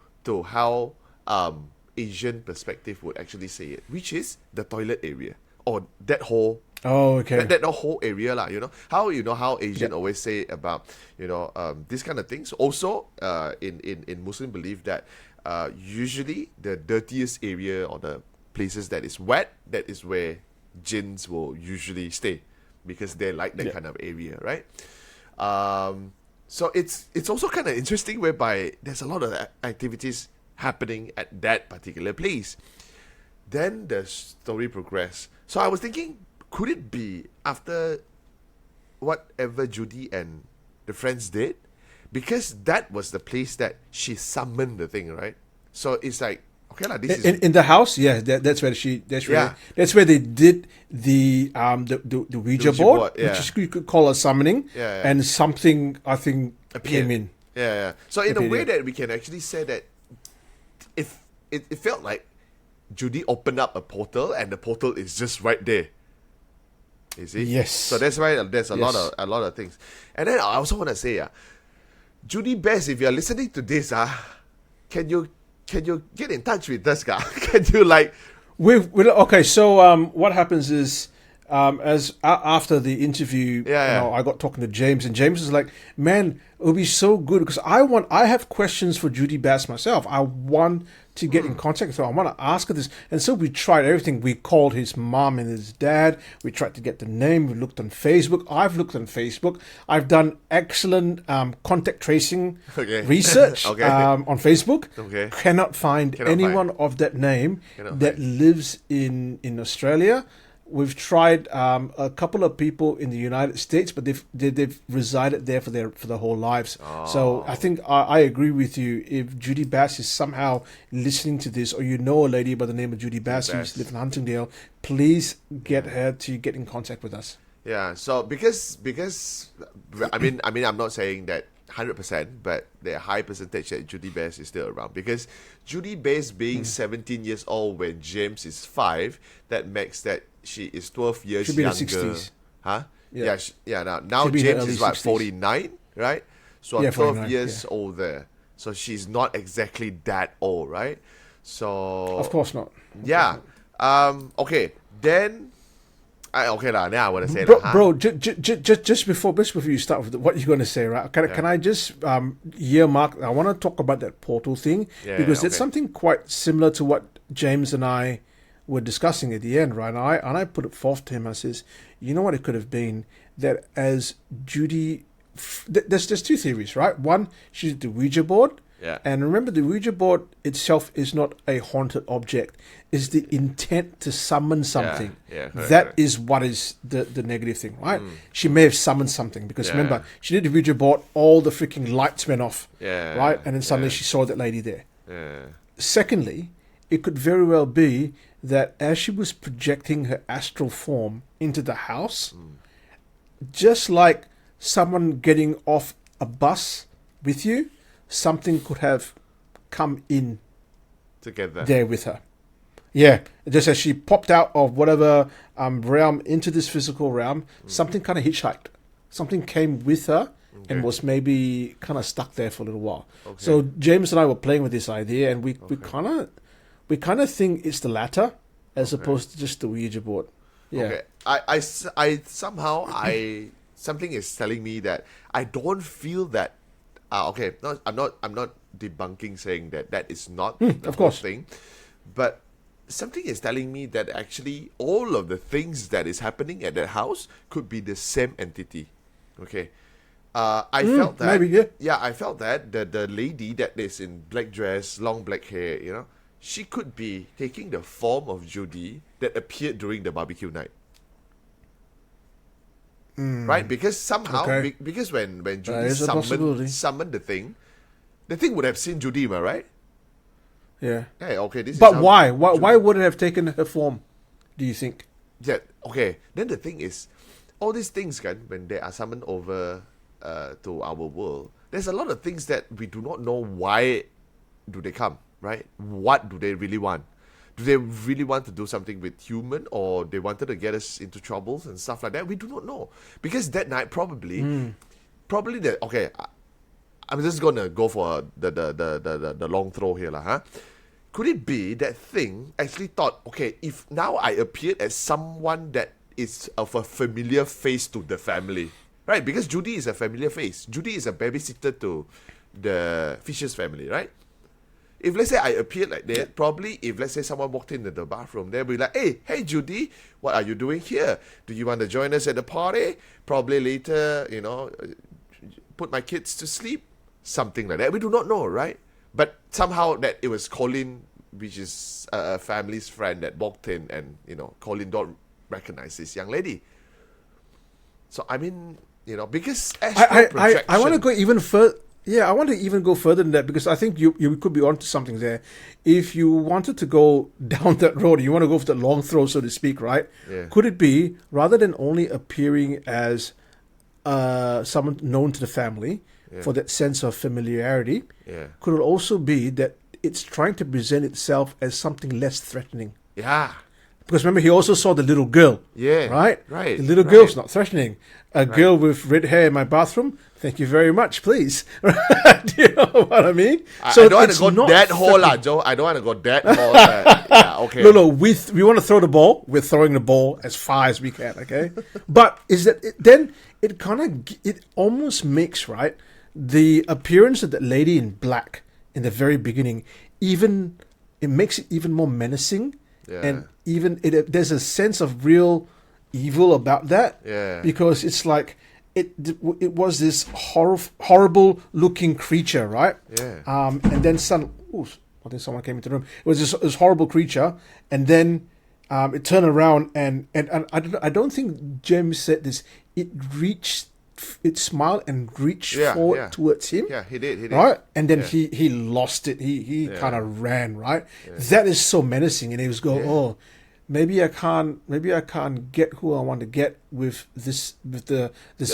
how Asian perspective would actually say it, which is the toilet area, or that whole that whole area, lah. You know how Asian always say about, you know, these kind of things. Also, in Muslim belief that usually the dirtiest area or the places that is wet, that is where jinns will usually stay, because they like that kind of area, right? So it's also kind of interesting, whereby there's a lot of activities happening at that particular place. Then the story progressed. So I was thinking, could it be after whatever Judy and the friends did? Because that was the place that she summoned the thing, right? So it's like, okay, like, this is in the house. Yeah, that's where that's where they did the Ouija board, which you could call a summoning, and something I think came in. Yeah. So in a way that we can actually say that if it felt like Judy opened up a portal, and the portal is just right there. You see? Yes. So that's why there's a lot of things. And then I also want to say, Judy Bess, if you're listening to this, can you get in touch with us, guy? Can you like? Okay. So what happens is, after the interview, you know, I got talking to James, and James is like, "Man, it would be so good because I have questions for Judy Bass myself. I want to get in contact with her. I want to ask her this." And so we tried everything. We called his mom and his dad. We tried to get the name. We looked on Facebook. I've looked on Facebook. I've done excellent contact tracing research on Facebook. Cannot find anyone of that name that lives in Australia. We've tried a couple of people in the United States, but they've resided there for their whole lives. So I think I agree with you. If Judy Bass is somehow listening to this, or you know a lady by the name of Judy Bass who lives in Huntingdale, please get her to get in contact with us. Yeah. So because I mean I'm not saying that 100%, but the high percentage that Judy Bass is still around, because Judy Bass being 17 years old when James is 5, that makes that she is 12 years She'll be younger. in the 60s. Huh? Yeah. Now James is 60s. 49, right? So I'm 12 years yeah. older. So she's not exactly that old, right? So Of course not. Yeah. Okay. Then then I want to say bro, just before you start with what you're going to say, right? Can I just earmark? I want to talk about that portal thing, because it's something quite similar to what James and I were discussing at the end, right? And I put it forth to him. I says, you know what it could have been? that as Judy, there's two theories, right? One, she's the Ouija board. Yeah. And remember, the Ouija board itself is not a haunted object. It's the intent to summon something. Yeah, correct, That correct. is what is the negative thing, right? She may have summoned something because Yeah. remember, she did the Ouija board, all the freaking lights went off, Yeah, right? And then suddenly yeah. she saw that lady there. Yeah. Secondly, it could very well be that as she was projecting her astral form into the house, just like someone getting off a bus with you, something could have come in Together. there with her. Yeah, just as she popped out of whatever realm into this physical realm, something kind of hitchhiked. Something came with her and was maybe kind of stuck there for a little while. Okay. So James and I were playing with this idea, and we kind of think it's the latter as opposed to just the Ouija board. Yeah. Okay. I somehow something is telling me that I don't feel that. Okay. No, I'm not debunking saying that is not the of whole course. thing, but something is telling me that actually all of the things that is happening at that house could be the same entity. Okay. I felt that. maybe, yeah. Yeah, I felt that the lady that is in black dress, long black hair, she could be taking the form of Judy that appeared during the barbecue night. Right? Because somehow, Okay. because when Judy is a possibility. summoned the thing would have seen Judy, am I right? Yeah. Hey, okay, this But is how why? Judy- Why would it have taken her form, do you think? Yeah, okay. Then the thing is, all these things, when they are summoned over to our world, there's a lot of things that we do not know why do they come, right? What do they really want? Do they really want to do something with human, or they wanted to get us into troubles and stuff like that? We do not know. Because that night, probably that, okay, I'm just gonna go for the long throw here, huh? Could it be that thing actually thought, okay, if now I appeared as someone that is of a familiar face to the family, right? Because Judy is a familiar face. Judy is a babysitter to the Fisher's family, right? If let's say I appeared like that, probably if let's say someone walked into the bathroom, they'll be like, hey Judy, what are you doing here? Do you want to join us at the party? Probably later, put my kids to sleep. Something like that. We do not know, right? But somehow that it was Colin, which is a family's friend that walked in, and Colin don't recognize this young lady. So I mean, because astral projection. I want to go even further. Yeah, I want to even go further than that, because I think you could be onto something there. If you wanted to go down that road, you want to go for the long throw, so to speak, right? Yeah. Could it be, rather than only appearing as someone known to the family for that sense of familiarity, could it also be that it's trying to present itself as something less threatening? Yeah. Because remember, he also saw the little girl. Yeah. Right? Right. The little girl's not threatening. A girl with red hair in my bathroom, thank you very much, please. Do you know what I mean? I don't want to go not that hole, Joe. I don't want to go that hole. Yeah, okay. No, we want to throw the ball. We're throwing the ball as far as we can, okay? But is that then it kind of, it almost makes, right, the appearance of that lady in black in the very beginning, even, it makes it even more menacing. Yeah. And even there's a sense of real evil about that. Yeah. Because it's like it was this horrible looking creature, right? Yeah. And then I think someone came into the room. It was this horrible creature, and then it turned around and I don't think James said this. It smiled and reached forward towards him. Yeah, he did. Right? And then he lost it. He kind of ran, right? Yeah. That is so menacing. And he was going, oh, maybe I can't get who I want to get with this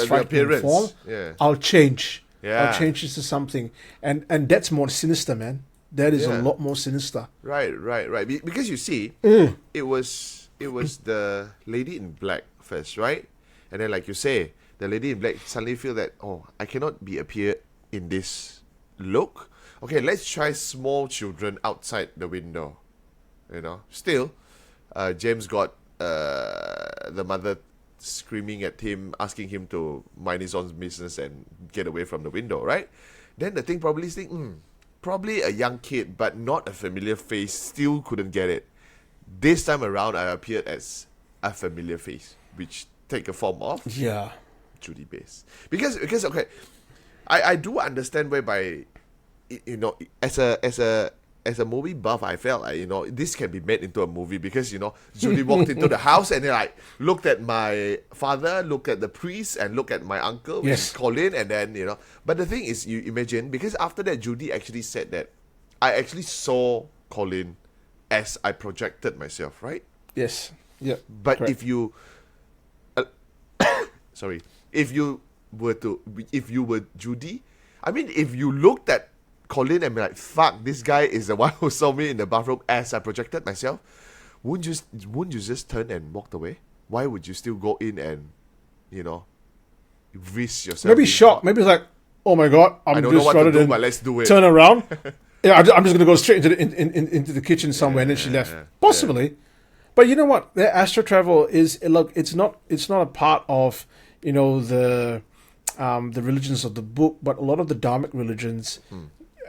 frightening form. Yeah. I'll change. Yeah. I'll change this to something. And that's more sinister, man. That is a lot more sinister. Right. Because you see, it was the lady in black first, right? And then, like you say, the lady in black suddenly feel that, I cannot appear in this look. Okay, let's try small children outside the window. Still, James got the mother screaming at him, asking him to mind his own business and get away from the window, right? Then the thing probably is probably a young kid, but not a familiar face, still couldn't get it. This time around, I appeared as a familiar face, which take a form of Judy based. Because okay, I do understand whereby, you know, as a movie buff, I felt like, you know, this can be made into a movie because, you know, Judy walked into the house and then like looked at my father, looked at the priest, and looked at my uncle, which is Colin, and then, you know. But the thing is, you imagine, because after that, Judy actually said that I actually saw Colin as I projected myself, right? Yes. Yeah. But correct. if you, if you were Judy, I mean, if you looked at Colin and be like, fuck, this guy is the one who saw me in the bathroom as I projected myself, wouldn't you just turn and walk away? Why would you still go in and, you know, risk yourself? Maybe shocked. Maybe it's like, oh my god, I don't know what to do, but let's do it. Turn around. Yeah, I'm just gonna go straight into the kitchen somewhere, and then she left. Possibly, but you know what? The astral travel is, look. It's not a part of, you know, the religions of the book, but a lot of the Dharmic religions.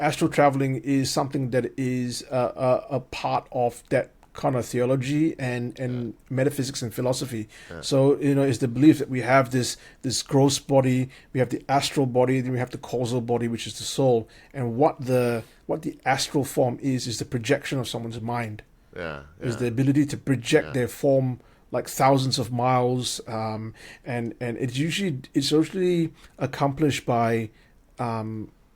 Astral traveling is something that is a part of that kind of theology and metaphysics and philosophy. So, you know, it's the belief that we have this gross body, we have the astral body, then we have the causal body, which is the soul. And what the astral form is the projection of someone's mind. Is the ability to project their form like thousands of miles, and it's usually accomplished by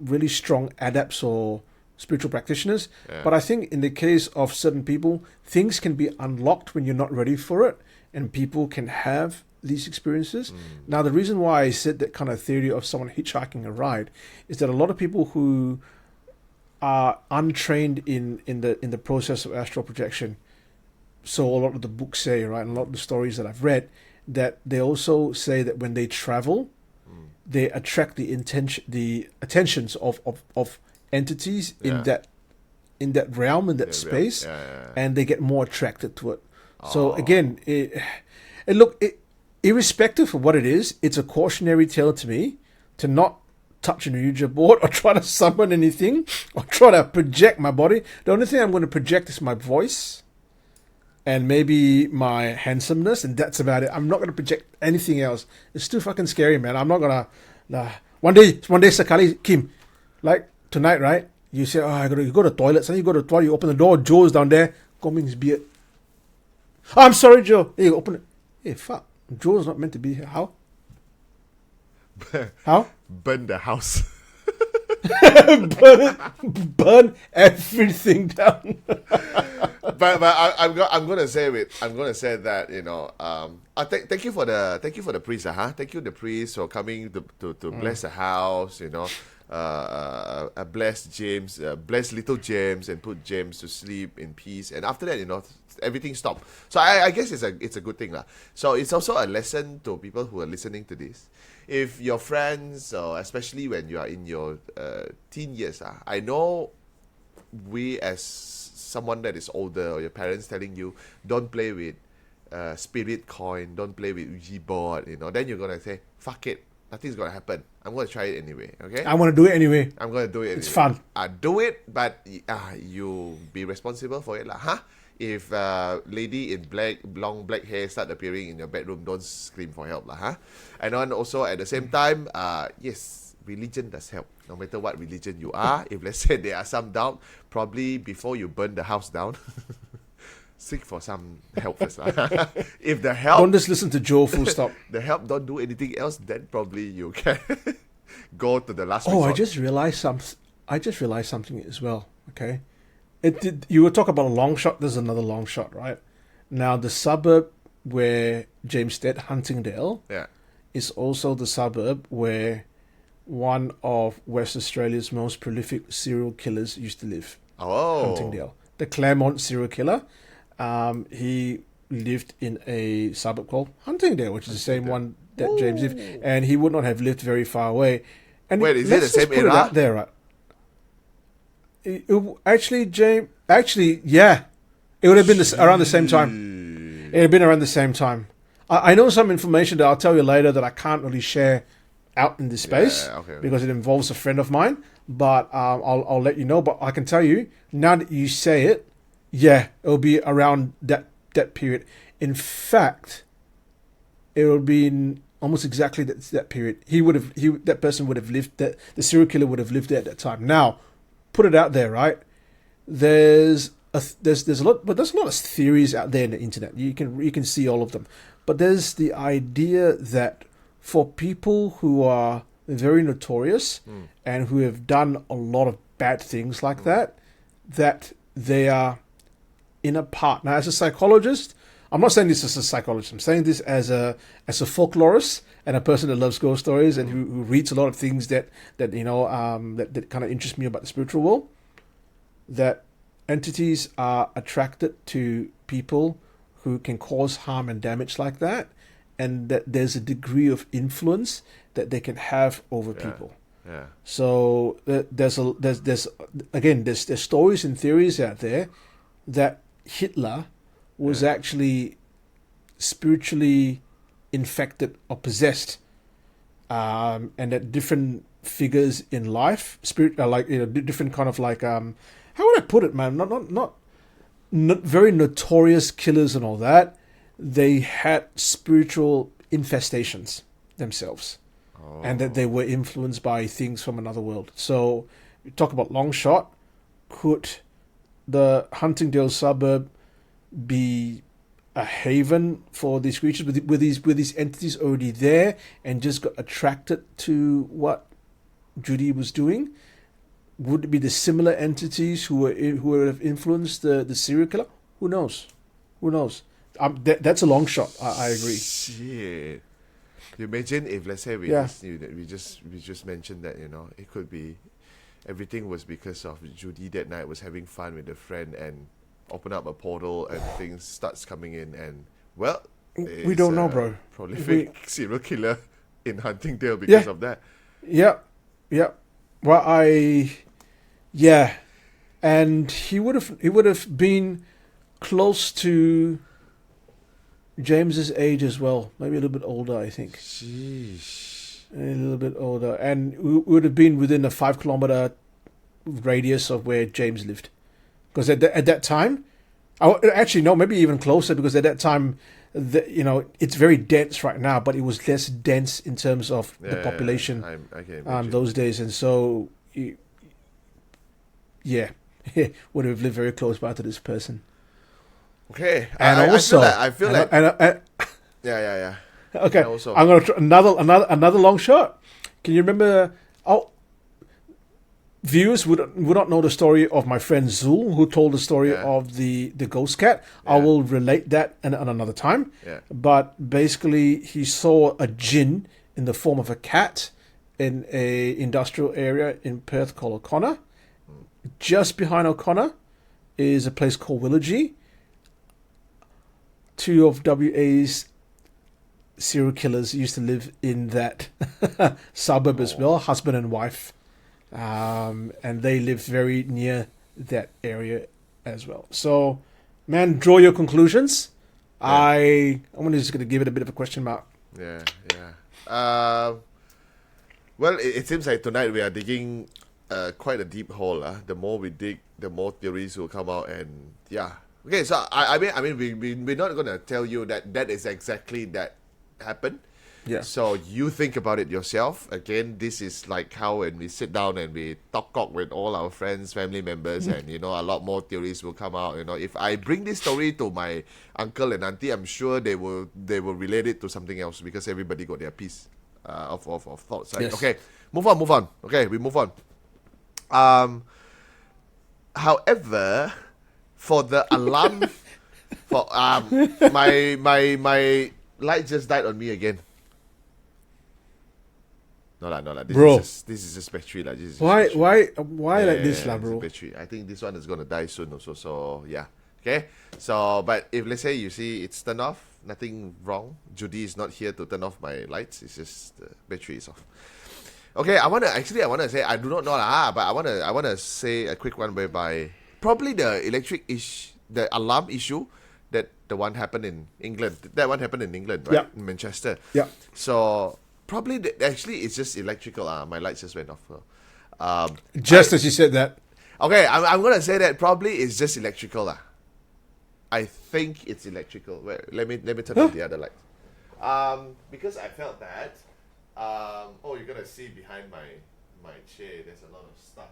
really strong adepts or spiritual practitioners. But I think in the case of certain people, things can be unlocked when you're not ready for it, and people can have these experiences. Now, the reason why I said that kind of theory of someone hitchhiking a ride is that a lot of people who are untrained in the process of astral projection, so a lot of the books say, right, and a lot of the stories that I've read, that they also say that when they travel, they attract the attentions of entities in that realm, in that space, and they get more attracted to it. So again, irrespective of what it is, it's a cautionary tale to me to not touch an Ouija board or try to summon anything or try to project my body. The only thing I'm going to project is my voice and maybe my handsomeness, and that's about it. I'm not going to project anything else. It's too fucking scary, man. I'm not going to... One day, Sakali, Kim, like tonight, right? You say, oh, you go to the toilet. Suddenly you go to the toilet, you open the door, Joe's down there, combing his beard. Oh, I'm sorry, Joe. Hey, you open it. Hey, fuck. Joe's not meant to be here. How? How? Burn the house. burn everything down. but I'm gonna say that, you know, thank you for the priest, thank you the priest for coming to bless the house, you know, bless James, bless little James, and put James to sleep in peace. And after that, you know, everything stopped. So I guess it's a good thing lah. So it's also a lesson to people who are listening to this. If your friends, or especially when you are in your teen years, I know we as someone that is older, or your parents telling you, don't play with spirit coin, don't play with Ouija board, you know, then you're going to say, fuck it, nothing's going to happen. I'm going to try it anyway, okay? I want to do it anyway. I'm going to do it anyway. It's fun. Do it, but you be responsible for it lah, huh? If lady in long black hair start appearing in your bedroom, don't scream for help lah, huh? And then also at the same time, yes, religion does help. No matter what religion you are, if let's say there are some doubt, probably before you burn the house down, seek for some help first. If the help... Don't just listen to Joe, full stop. The help don't do anything else, then probably you can go to the last resort. Oh, I just realized something as well, okay? You were talking about a long shot. There's another long shot, right? Now, the suburb where James stayed, Huntingdale, is also the suburb where one of West Australia's most prolific serial killers used to live. Oh. Huntingdale. The Claremont serial killer. He lived in a suburb called Huntingdale, which is the same one that James lived. And he would not have lived very far away. And wait, is it the same era? Out there, right? Actually, yeah. It would have been around the same time. It would have been around the same time. I know some information that I'll tell you later that I can't really share out in this space because it involves a friend of mine. But I'll let you know. But I can tell you, now that you say it, yeah, it'll be around that period. In fact, it will be almost exactly that period. That person would have lived, that the serial killer would have lived there at that time. Now, put it out there, right? There's a lot, but there's a lot of theories out there in the internet. You can see all of them, but there's the idea that for people who are very notorious and who have done a lot of bad things like that they are in a part. Now, as a psychologist, I'm not saying this as a psychologist. I'm saying this as a folklorist and a person that loves ghost stories and who reads a lot of things that kind of interest me about the spiritual world. That entities are attracted to people who can cause harm and damage like that, and that there's a degree of influence that they can have over people. Yeah. So there's stories and theories out there that Hitler was actually spiritually infected or possessed, and that different figures in life, different kind of like how would I put it, man? Not very notorious killers and all that. They had spiritual infestations themselves, and that they were influenced by things from another world. So, you talk about long shot. Could the Huntingdale suburb be a haven for these creatures? Were these entities already there and just got attracted to what Judy was doing? Would it be the similar entities who would have influenced the serial killer? Who knows? That's a long shot. I agree. Shit. You imagine if, let's say, we just mentioned that, it could be everything was because of Judy that night was having fun with a friend and open up a portal and things starts coming in, and we don't know, bro. Prolific serial killer in Huntingdale because of that. Yeah. Well, and he would have been close to James's age as well, maybe a little bit older, I think. Sheesh. A little bit older, and we would have been within a 5-kilometer radius of where James lived, because at that time, actually no, maybe even closer, because at that time, it's very dense right now, but it was less dense in terms of the population those days, and so would have lived very close by to this person. Okay, and also I feel like yeah. Okay, also, I'm gonna try another long shot. Can you remember? Viewers would not know the story of my friend Zul, who told the story of the ghost cat. I will relate that on another time. Yeah. But basically, he saw a jinn in the form of a cat in a industrial area in Perth called O'Connor. Just behind O'Connor is a place called Willagee. Two of WA's serial killers used to live in that suburb as well, husband and wife. And they lived very near that area as well. So, man, draw your conclusions. I'm just going to give it a bit of a question mark. Yeah. Well, it seems like tonight we are digging quite a deep hole. The more we dig, the more theories will come out, and Okay, so I mean, we're not gonna tell you that is exactly that happened. Yeah. So you think about it yourself. Again, this is like how when we sit down and we talk with all our friends, family members, and a lot more theories will come out. If I bring this story to my uncle and auntie, I'm sure they will relate it to something else, because everybody got their piece of thoughts. Right? Yes. Okay, move on. Okay, we move on. However, for the alarm, for my light just died on me again. No lah. This is just battery lah. Why like this lah, bro? Battery. I think this one is gonna die soon also. So yeah. Okay. So but if let's say you see it's turned off, nothing wrong. Judy is not here to turn off my lights. It's just the battery is off. Okay. I wanna say I do not know lah, but I wanna say a quick one whereby probably the the alarm issue that the one happened in England. That one happened in England, right? Yeah. In Manchester. Yeah. So probably actually it's just electrical. My lights just went off. As you said that. Okay, I'm gonna say that probably it's just electrical. I think it's electrical. Wait, let me turn on the other light. Because I felt that. You're gonna see behind my chair. There's a lot of stuff.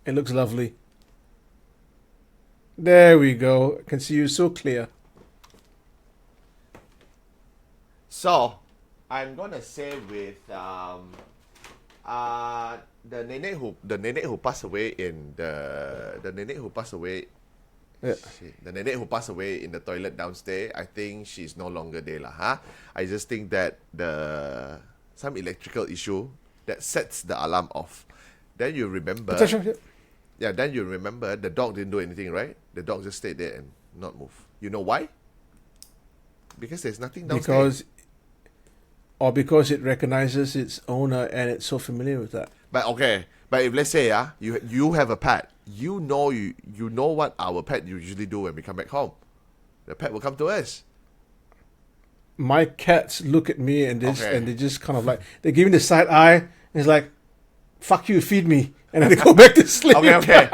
It looks lovely. There we go. I can see you so clear. So, I'm gonna say with the nenek who passed away in the nenek who passed away. Yeah. The nenek who passed away in the toilet downstairs, I think she's no longer there lah. Huh? I just think that some electrical issue that sets the alarm off. Then you remember. Yeah, then you remember the dog didn't do anything, right? The dog just stayed there and not move. You know why? Because there's nothing downstairs. Because it recognizes its owner and it's so familiar with that. But if let's say you have a pet, you know what our pet usually do when we come back home. The pet will come to us. My cats look at me and they just kind of like they give me the side eye and it's like, fuck you, feed me. And then they go back to sleep. Okay.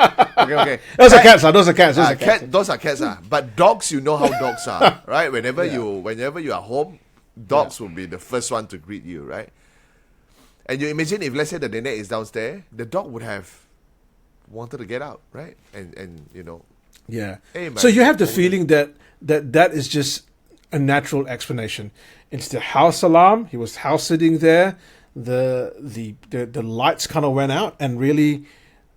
Those are cats. Those are cats. But dogs, you know how dogs are, right? Whenever you are home, dogs will be the first one to greet you, right? And you imagine if, let's say, the nenek is downstairs, the dog would have wanted to get out, right? And you know. Yeah. Hey, so you have the feeling that is just a natural explanation. It's the house alarm. He was house sitting there. The lights kind of went out, and really,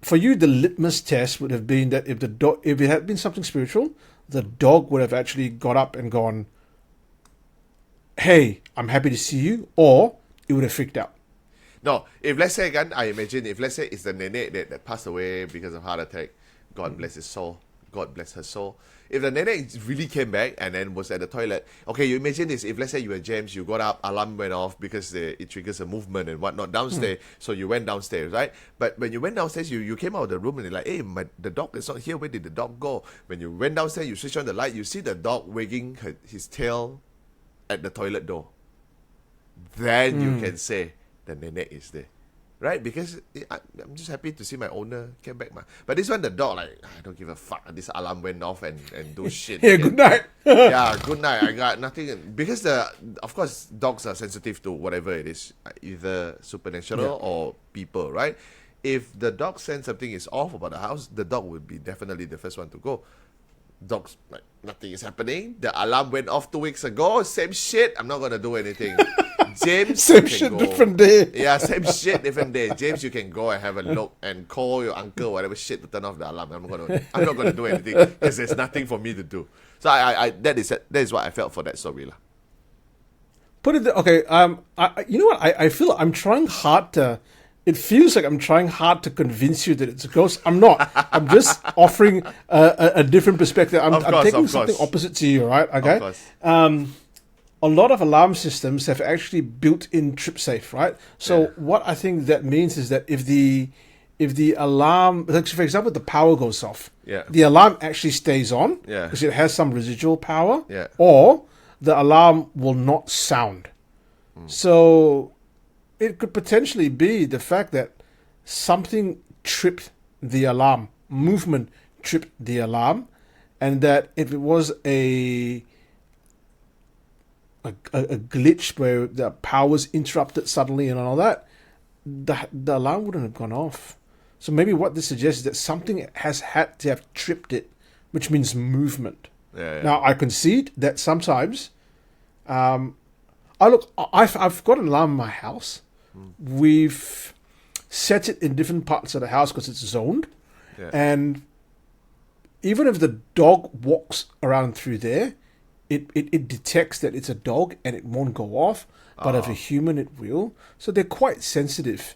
for you, the litmus test would have been that if it had been something spiritual, the dog would have actually got up and gone, "Hey, I'm happy to see you," or it would have freaked out. No, if let's say again, I imagine if let's say it's the nenek that passed away because of heart attack, God bless his soul, God bless her soul. If the nenek really came back and then was at the toilet, okay, you imagine this, if let's say you were James, you got up, alarm went off because it triggers a movement and whatnot downstairs, so you went downstairs, right? But when you went downstairs, you came out of the room and you're like, hey, the dog is not here, where did the dog go? When you went downstairs, you switch on the light, you see the dog wagging his tail at the toilet door. Then you can say the nenek is there. Right? Because I'm just happy to see my owner came back. But this one, the dog, like, I don't give a fuck. This alarm went off and do shit. Yeah, good night. Yeah, good night. I got nothing. Because, of course, dogs are sensitive to whatever it is. Either supernatural or people, right? If the dog sense something is off about the house, the dog would be definitely the first one to go. Dogs, like, nothing is happening. The alarm went off 2 weeks ago. Same shit. I'm not going to do anything. James, same shit, different day. Yeah, same shit, different day. James, you can go and have a look and call your uncle, whatever shit, to turn off the alarm. I'm not gonna do anything because there's nothing for me to do. So that is what I felt for that story, lah. Put it okay. You know what? I feel I'm trying hard to. It feels like I'm trying hard to convince you that it's a ghost. I'm not. I'm just offering a different perspective. I'm taking something opposite to you, right? Okay. Of course. A lot of alarm systems have actually built-in trip safe, right? So what I think that means is that if the alarm, like for example, the power goes off, the alarm actually stays on because it has some residual power, or the alarm will not sound. So it could potentially be the fact that something tripped the alarm, movement tripped the alarm, and that if it was a glitch where the power's interrupted suddenly and all that, the alarm wouldn't have gone off. So maybe what this suggests is that something has had to have tripped it, which means movement. Now I concede that sometimes, I've got an alarm in my house. We've set it in different parts of the house because it's zoned, and even if the dog walks around through there, it detects that it's a dog and it won't go off, but if a human, it will. So they're quite sensitive.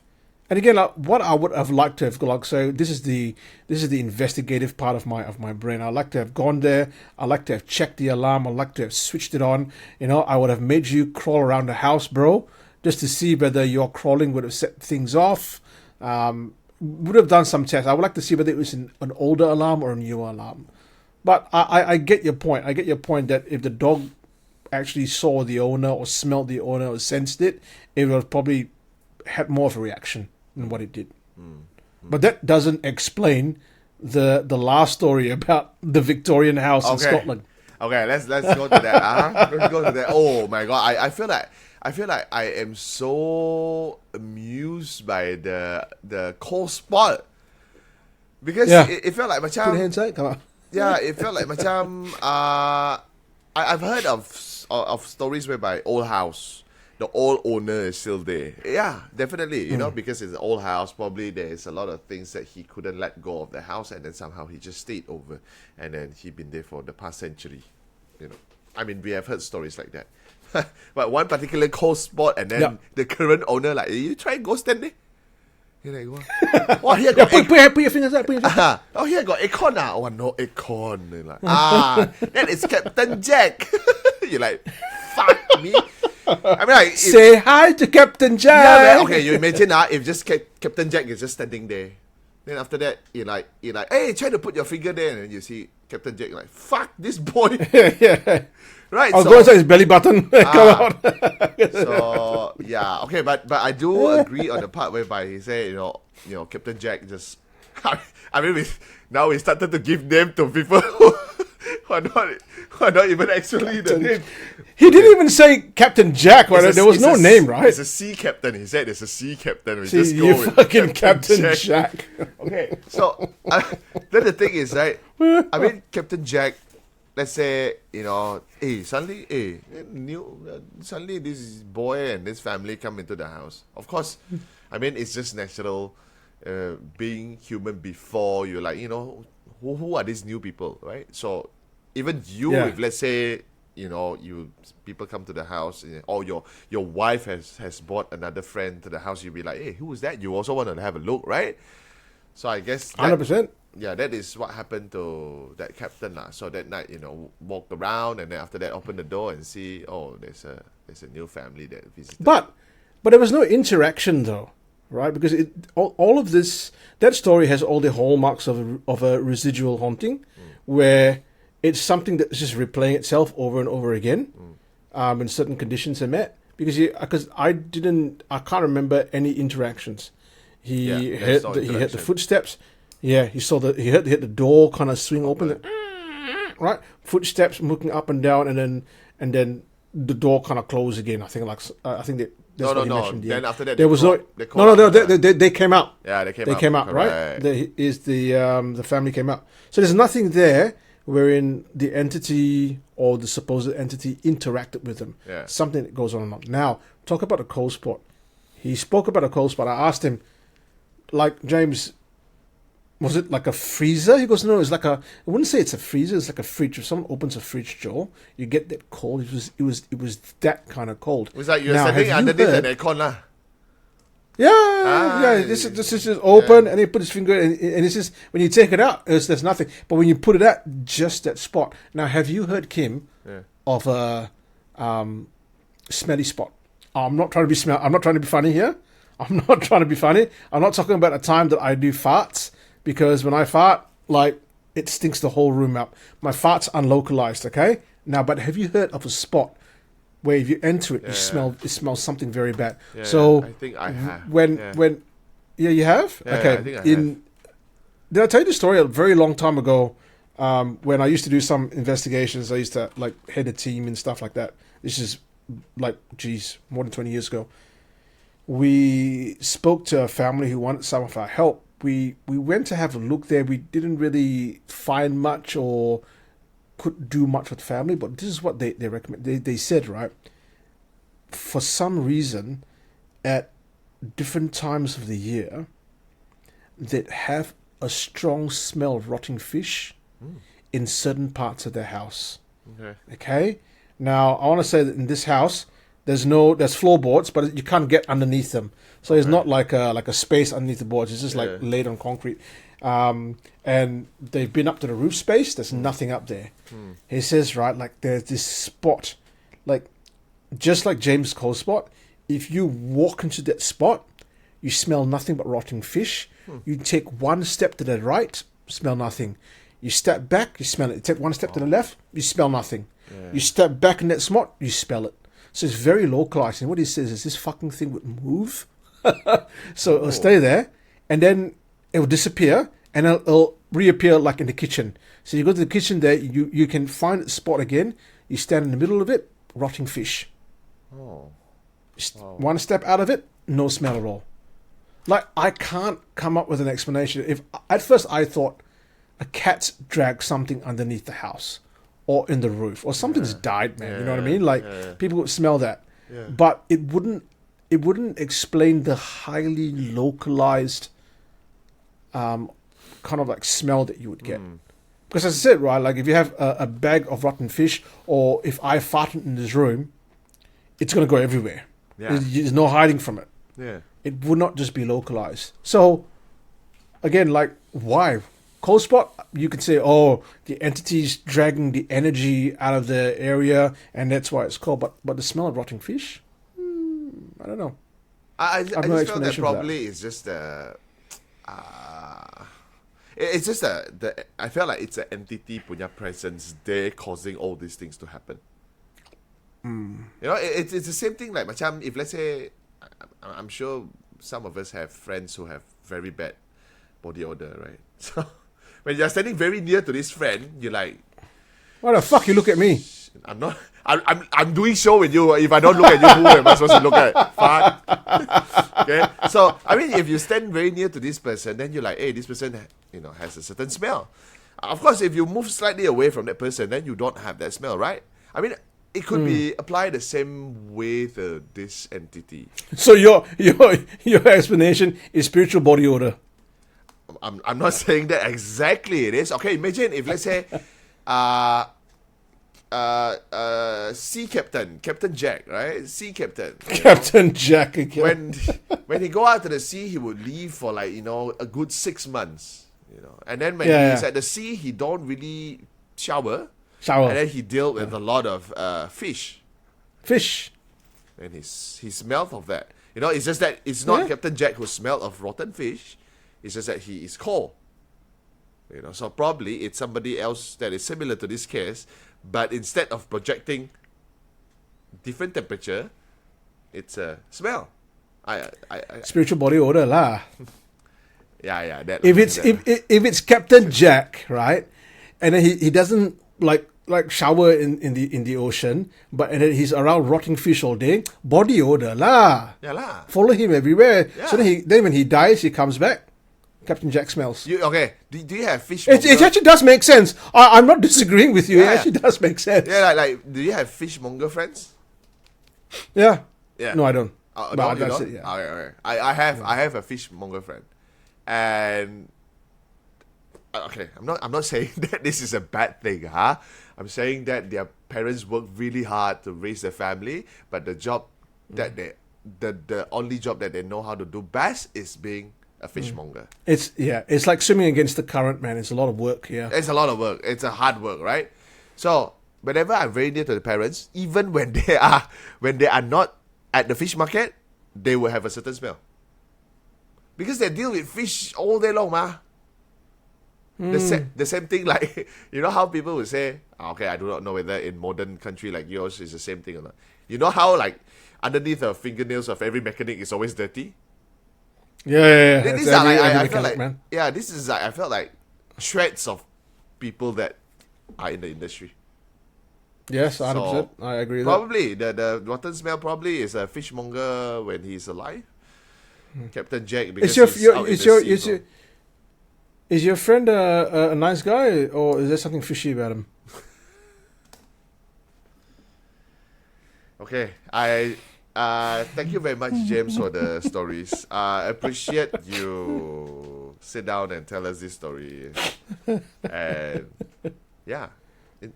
And again, like, what I would have liked to have, like, so this is the investigative part of my brain. I like to have gone there. I like to have checked the alarm. I like to have switched it on. You know, I would have made you crawl around the house, bro, just to see whether your crawling would have set things off. Would have done some tests. I would like to see whether it was an older alarm or a newer alarm. But I get your point. I get your point that if the dog actually saw the owner or smelled the owner or sensed it, it would have probably had more of a reaction than what it did. But that doesn't explain the last story about the Victorian house in Scotland. Okay, let's go to that. Let's go to that. Oh my god, I feel like I am so amused by the cold spot because it felt like Put your macam hands out, come on. yeah, it felt like macam I've heard of stories whereby old house, the old owner is still there. Yeah, definitely. You know, because it's an old house, probably there's a lot of things that he couldn't let go of the house, and then somehow he just stayed over, and then he been there for the past century. You know, I mean, we have heard stories like that. But one particular cold spot, and then the current owner like, you try and go stand there. You're like, what? Here got put your fingers out. oh, here got aircon. Oh, no aircon. You're like, then it's Captain Jack. You're like, fuck me. I mean, like, Say hi to Captain Jack. Yeah, man. Okay, you imagine if just Captain Jack is just standing there. Then after that, you're like, hey, try to put your finger there, and then you see Captain Jack like, fuck this boy. Yeah. Right. I'll go inside his belly button. Come out. So yeah, okay, but I do agree on the part whereby he said, you know, Captain Jack just. I mean, now we started to give name to people who are not even actually the name. He didn't even say Captain Jack. Right? There was no name, right? It's a sea captain. He said it's a sea captain. We just you go with fucking Captain Jack. Okay, so then the thing is, right? I mean, Captain Jack. Let's say, you know, suddenly this boy and this family come into the house. Of course, I mean, it's just natural being human before you're like, you know, who are these new people, right? So even you, if let's say, you know, people come to the house, or your wife has brought another friend to the house, you'll be like, hey, who is that? You also want to have a look, right? So I guess 100%. Yeah, that is what happened to that captain lah. So that night, you know, walked around, and then after that, open the door and see, oh, there's a new family that visited. But there was no interaction though, right? Because all of this, that story has all the hallmarks of a residual haunting, where it's something that's just replaying itself over and over again, when certain conditions are met. Because I can't remember any interactions. He hit the footsteps. Yeah, he hit the door kind of swing open, right? Footsteps moving up and down, and then the door kind of closed again. I think that's what he mentioned. Then after that, they came out. Yeah, they came out, right? The family came out. So there's nothing there wherein the entity or the supposed entity interacted with them. Yeah. Something that goes on and on. Now, talk about a cold spot. He spoke about a cold spot. I asked him, like, James, was it like a freezer? He goes, no, it's like I wouldn't say it's a freezer, it's like a fridge. If someone opens a fridge door, you get that cold. It was that kind of cold. It was like you're sitting underneath an aircon lah. Yeah. This is just open, and he put his finger, and it's just, when you take it out, there's nothing. But when you put it out, just that spot. Now, have you heard, Kim, of a smelly spot? I'm not trying to be funny here. I'm not trying to be funny. I'm not talking about a time that I do farts, because when I fart, like, it stinks the whole room up. My fart's unlocalized, okay? Now, but have you heard of a spot where if you enter it, it smells something very bad? Yeah, so I think I have. When you have? Yeah, okay. I think I have. Did I tell you the story a very long time ago? When I used to do some investigations, I used to head a team and stuff like that. This is more than 20 years ago. We spoke to a family who wanted some of our help. We went to have a look there. We didn't really find much or could do much with the family, but this is what they recommend. They said, right, for some reason, at different times of the year, that have a strong smell of rotting fish in certain parts of their house. Okay? Now, I want to say that in this house, there's floorboards, but you can't get underneath them. So it's not like a space underneath the boards. It's just laid on concrete. And they've been up to the roof space. There's nothing up there. He says, right, like there's this spot, like just like James' cold spot. If you walk into that spot, you smell nothing but rotting fish. You take one step to the right, smell nothing. You step back, you smell it. You take one step to the left, you smell nothing. You step back in that spot, you smell it. So it's very localized. And what he says is this fucking thing would move. So it'll stay there, and then it will disappear, and it'll reappear like in the kitchen. So you go to the kitchen there, you can find a spot again. You stand in the middle of it, rotting fish. Oh. One step out of it, no smell at all. Like, I can't come up with an explanation. If at first I thought a cat's dragged something underneath the house or in the roof or something's died, man. You know what I mean? Like people would smell that, but it wouldn't explain the highly localized kind of like smell that you would get. Because as I said, right, like if you have a bag of rotten fish, or if I farted in this room, it's going to go everywhere. Yeah. There's no hiding from it. Yeah. It would not just be localized. So, again, like, why? Cold spot, you could say, oh, the entity's dragging the energy out of the area, and that's why it's cold. But the smell of rotting fish? I don't know. I have no just felt that explanation for that. probably it's just it's just I felt like it's an entity punya presence there causing all these things to happen. You know, it's the same thing like macam if let's say I'm sure some of us have friends who have very bad body odor, right? So when you're standing very near to this friend, you're like, Why the fuck you look at me? I'm not. I'm doing show with you. If I don't look at you, who am I supposed to look at? Fuck. Okay. So I mean, if you stand very near to this person, then you're like, hey, this person, has a certain smell. Of course, if you move slightly away from that person, then you don't have that smell, right? I mean, it could be applied the same way to this entity. So your explanation is spiritual body odor. I'm not saying that exactly it is. Okay, imagine if let's say sea Captain Jack, right? Sea Captain. Captain Jack again. When he go out to the sea, he would leave for like, a good 6 months. And then when he's at the sea, he don't really shower. And then he dealt with a lot of fish. And he smelled of that. It's just that it's not Captain Jack who smelled of rotten fish. It's just that he is cold. So probably it's somebody else that is similar to this case, but instead of projecting different temperature, it's a smell. Spiritual body odor lah. Yeah. If it's Captain Jack, right, and then he doesn't like shower in the ocean, and then he's around rotting fish all day, body odor lah. Yeah lah. Follow him everywhere. Yeah. So then when he dies, he comes back. Captain Jack smells. Do you have fish? It actually does make sense. I'm not disagreeing with you. It actually does make sense. Yeah, like do you have fishmonger friends? Yeah. Yeah. No, I don't. No, you that's don't? it, yeah. Okay. I have a fishmonger friend, and okay, I'm not saying that this is a bad thing, huh? I'm saying that their parents work really hard to raise their family, but the job that the only job that they know how to do best is being a fishmonger. It's like swimming against the current, man. It's a lot of work. Yeah, it's a lot of work. It's a hard work, right? So whenever I'm very near to the parents, even when they are not at the fish market, they will have a certain smell because they deal with fish all day long, ma. The same thing, like how people will say, okay, I do not know whether in modern country like yours is the same thing or not. You know how like underneath the fingernails of every mechanic is always dirty. Yeah. These are I felt like, man. Yeah, this is like I felt like shreds of people that are in the industry. Yes, 100%. I agree with probably the rotten smell probably is a fishmonger when he's alive. Captain Jack, because is your friend a nice guy, or is there something fishy about him? Okay, thank you very much, James, for the stories. I appreciate you sit down and tell us this story. And yeah,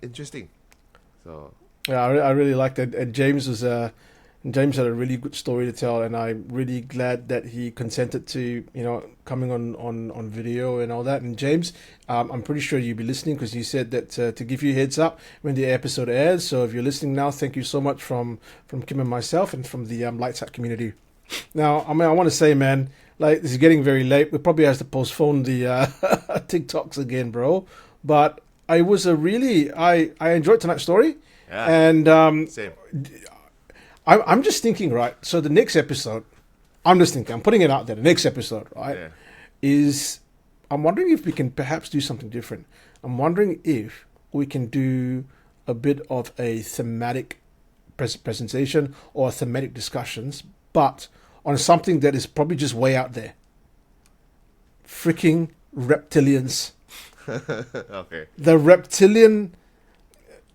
interesting. So yeah, I really liked it. And James had a really good story to tell, and I'm really glad that he consented to coming on video and all that. And James, I'm pretty sure you'll be listening because you said that to give you a heads up when the episode airs. So if you're listening now, thank you so much from Kim and myself and from the Lights Out community. Now, I want to say, man, like this is getting very late. We probably have to postpone the TikToks again, bro. But I enjoyed tonight's story. Yeah, and same. I'm just thinking, right? So the next episode, I'm putting it out there. The next episode, right, is I'm wondering if we can perhaps do something different. I'm wondering if we can do a bit of a thematic presentation or thematic discussions, but on something that is probably just way out there. Freaking reptilians. Okay. The reptilian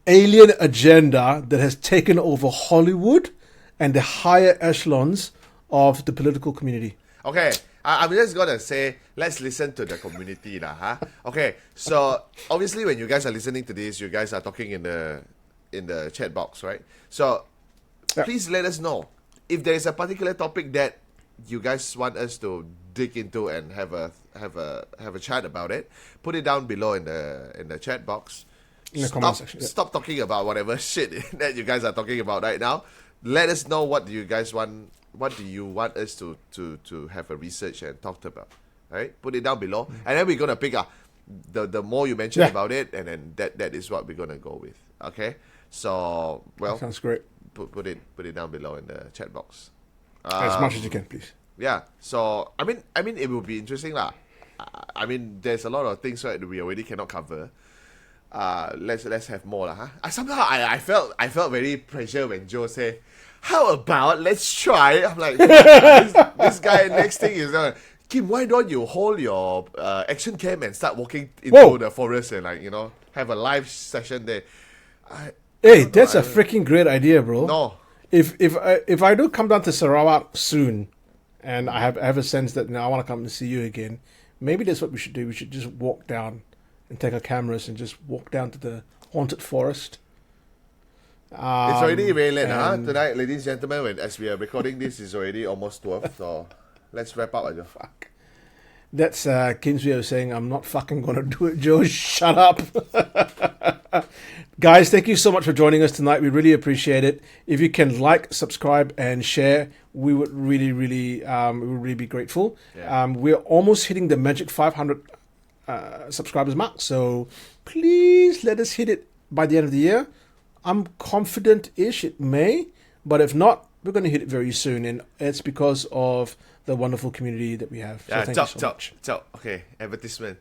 alien agenda that has taken over Hollywood and the higher echelons of the political community. Okay, I'm just gonna say, let's listen to the community lah, huh? Okay, so obviously when you guys are listening to this, you guys are talking in the chat box, right? So please let us know if there is a particular topic that you guys want us to dig into and have a chat about it. Put it down below in the chat box. In the comment section. Yeah. Stop talking about whatever shit that you guys are talking about right now. Let us know what do you guys want. What do you want us to have a research and talk about? Right? Put it down below, and then we're gonna pick up the more you mention about it, and then that is what we're gonna go with. Okay? So That sounds great. Put it down below in the chat box. As much as you can, please. Yeah. So I mean, it will be interesting lah. I mean, there's a lot of things that we already cannot cover. Let's have more lah. Huh? Somehow I felt very pressure when Joe said, "How about let's try?" I'm like, this guy next thing is Kim. Why don't you hold your action cam and start walking into the forest and have a live session there? Hey, that's a freaking great idea, bro. No. If I do come down to Sarawak soon, and I have a sense that I want to come and see you again, maybe that's what we should do. We should just walk down and take our cameras and just walk down to the haunted forest. It's already very late, tonight, ladies and gentlemen. As we are recording this, it's already almost 12. So let's wrap up, Joe. Fuck. That's Kim's way of saying I'm not fucking gonna do it, Joe. Shut up. Guys, thank you so much for joining us tonight. We really appreciate it. If you can like, subscribe, and share, we would really be grateful. Yeah. We're almost hitting the magic 500 subscribers mark, so please let us hit it by the end of the year. I'm confident-ish it may, but if not, we're going to hit it very soon, and it's because of the wonderful community that we have. So thank you so much. Okay, advertisement.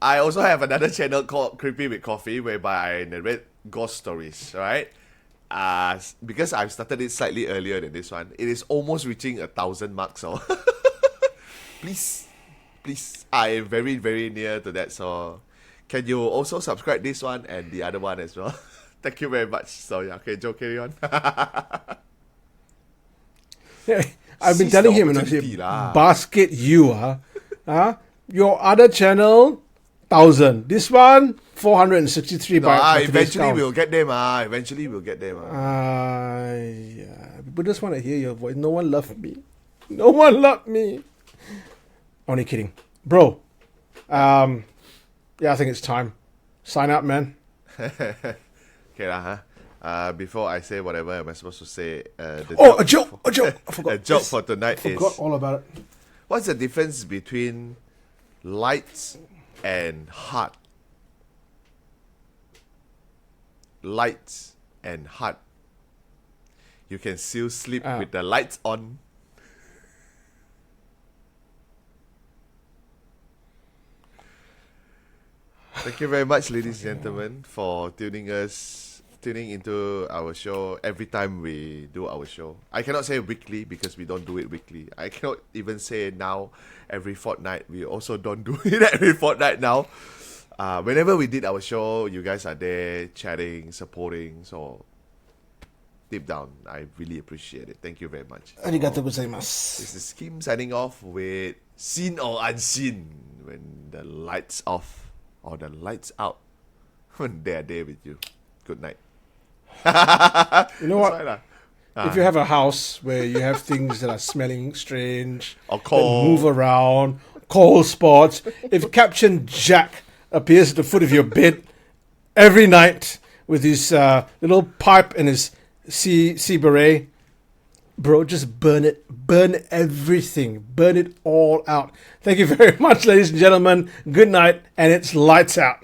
I also have another channel called Creepy with Coffee, whereby I narrate ghost stories, right? Because I've started it slightly earlier than this one, it is almost reaching 1,000 marks, so please, I am very, very near to that, so can you also subscribe this one and the other one as well? Thank you very much. So yeah, okay, Joe, carry on. Yeah, I've been telling him, basket you, your other channel, 1,000. This one, 463. Eventually we'll get them. Eventually we'll get them. Yeah. People just want to hear your voice. No one loved me. No one loved me. Only kidding, bro. Yeah, I think it's time. Sign out, man. Okay, before I say whatever am I supposed to say, a joke! I forgot. A joke for tonight is... forgot all about it. What's the difference between lights and heart? Lights and heart. You can still sleep with the lights on. Thank you very much, ladies and gentlemen, for tuning into our show every time we do our show. I cannot say weekly because we don't do it weekly. I cannot even say now every fortnight. We also don't do it every fortnight now. Whenever we did our show, you guys are there chatting, supporting. So deep down, I really appreciate it. Thank you very much. Arigatou gozaimasu. This is Kim signing off with Seen or Unseen, when the lights off or the lights out, when they are there with you. Good night. You know what? If you have a house where you have things that are smelling strange, or cold, move around, cold spots, if Captain Jack appears at the foot of your bed every night with his little pipe and his sea beret, bro, just burn it. Burn everything. Burn it all out. Thank you very much, ladies and gentlemen. Good night, and it's lights out.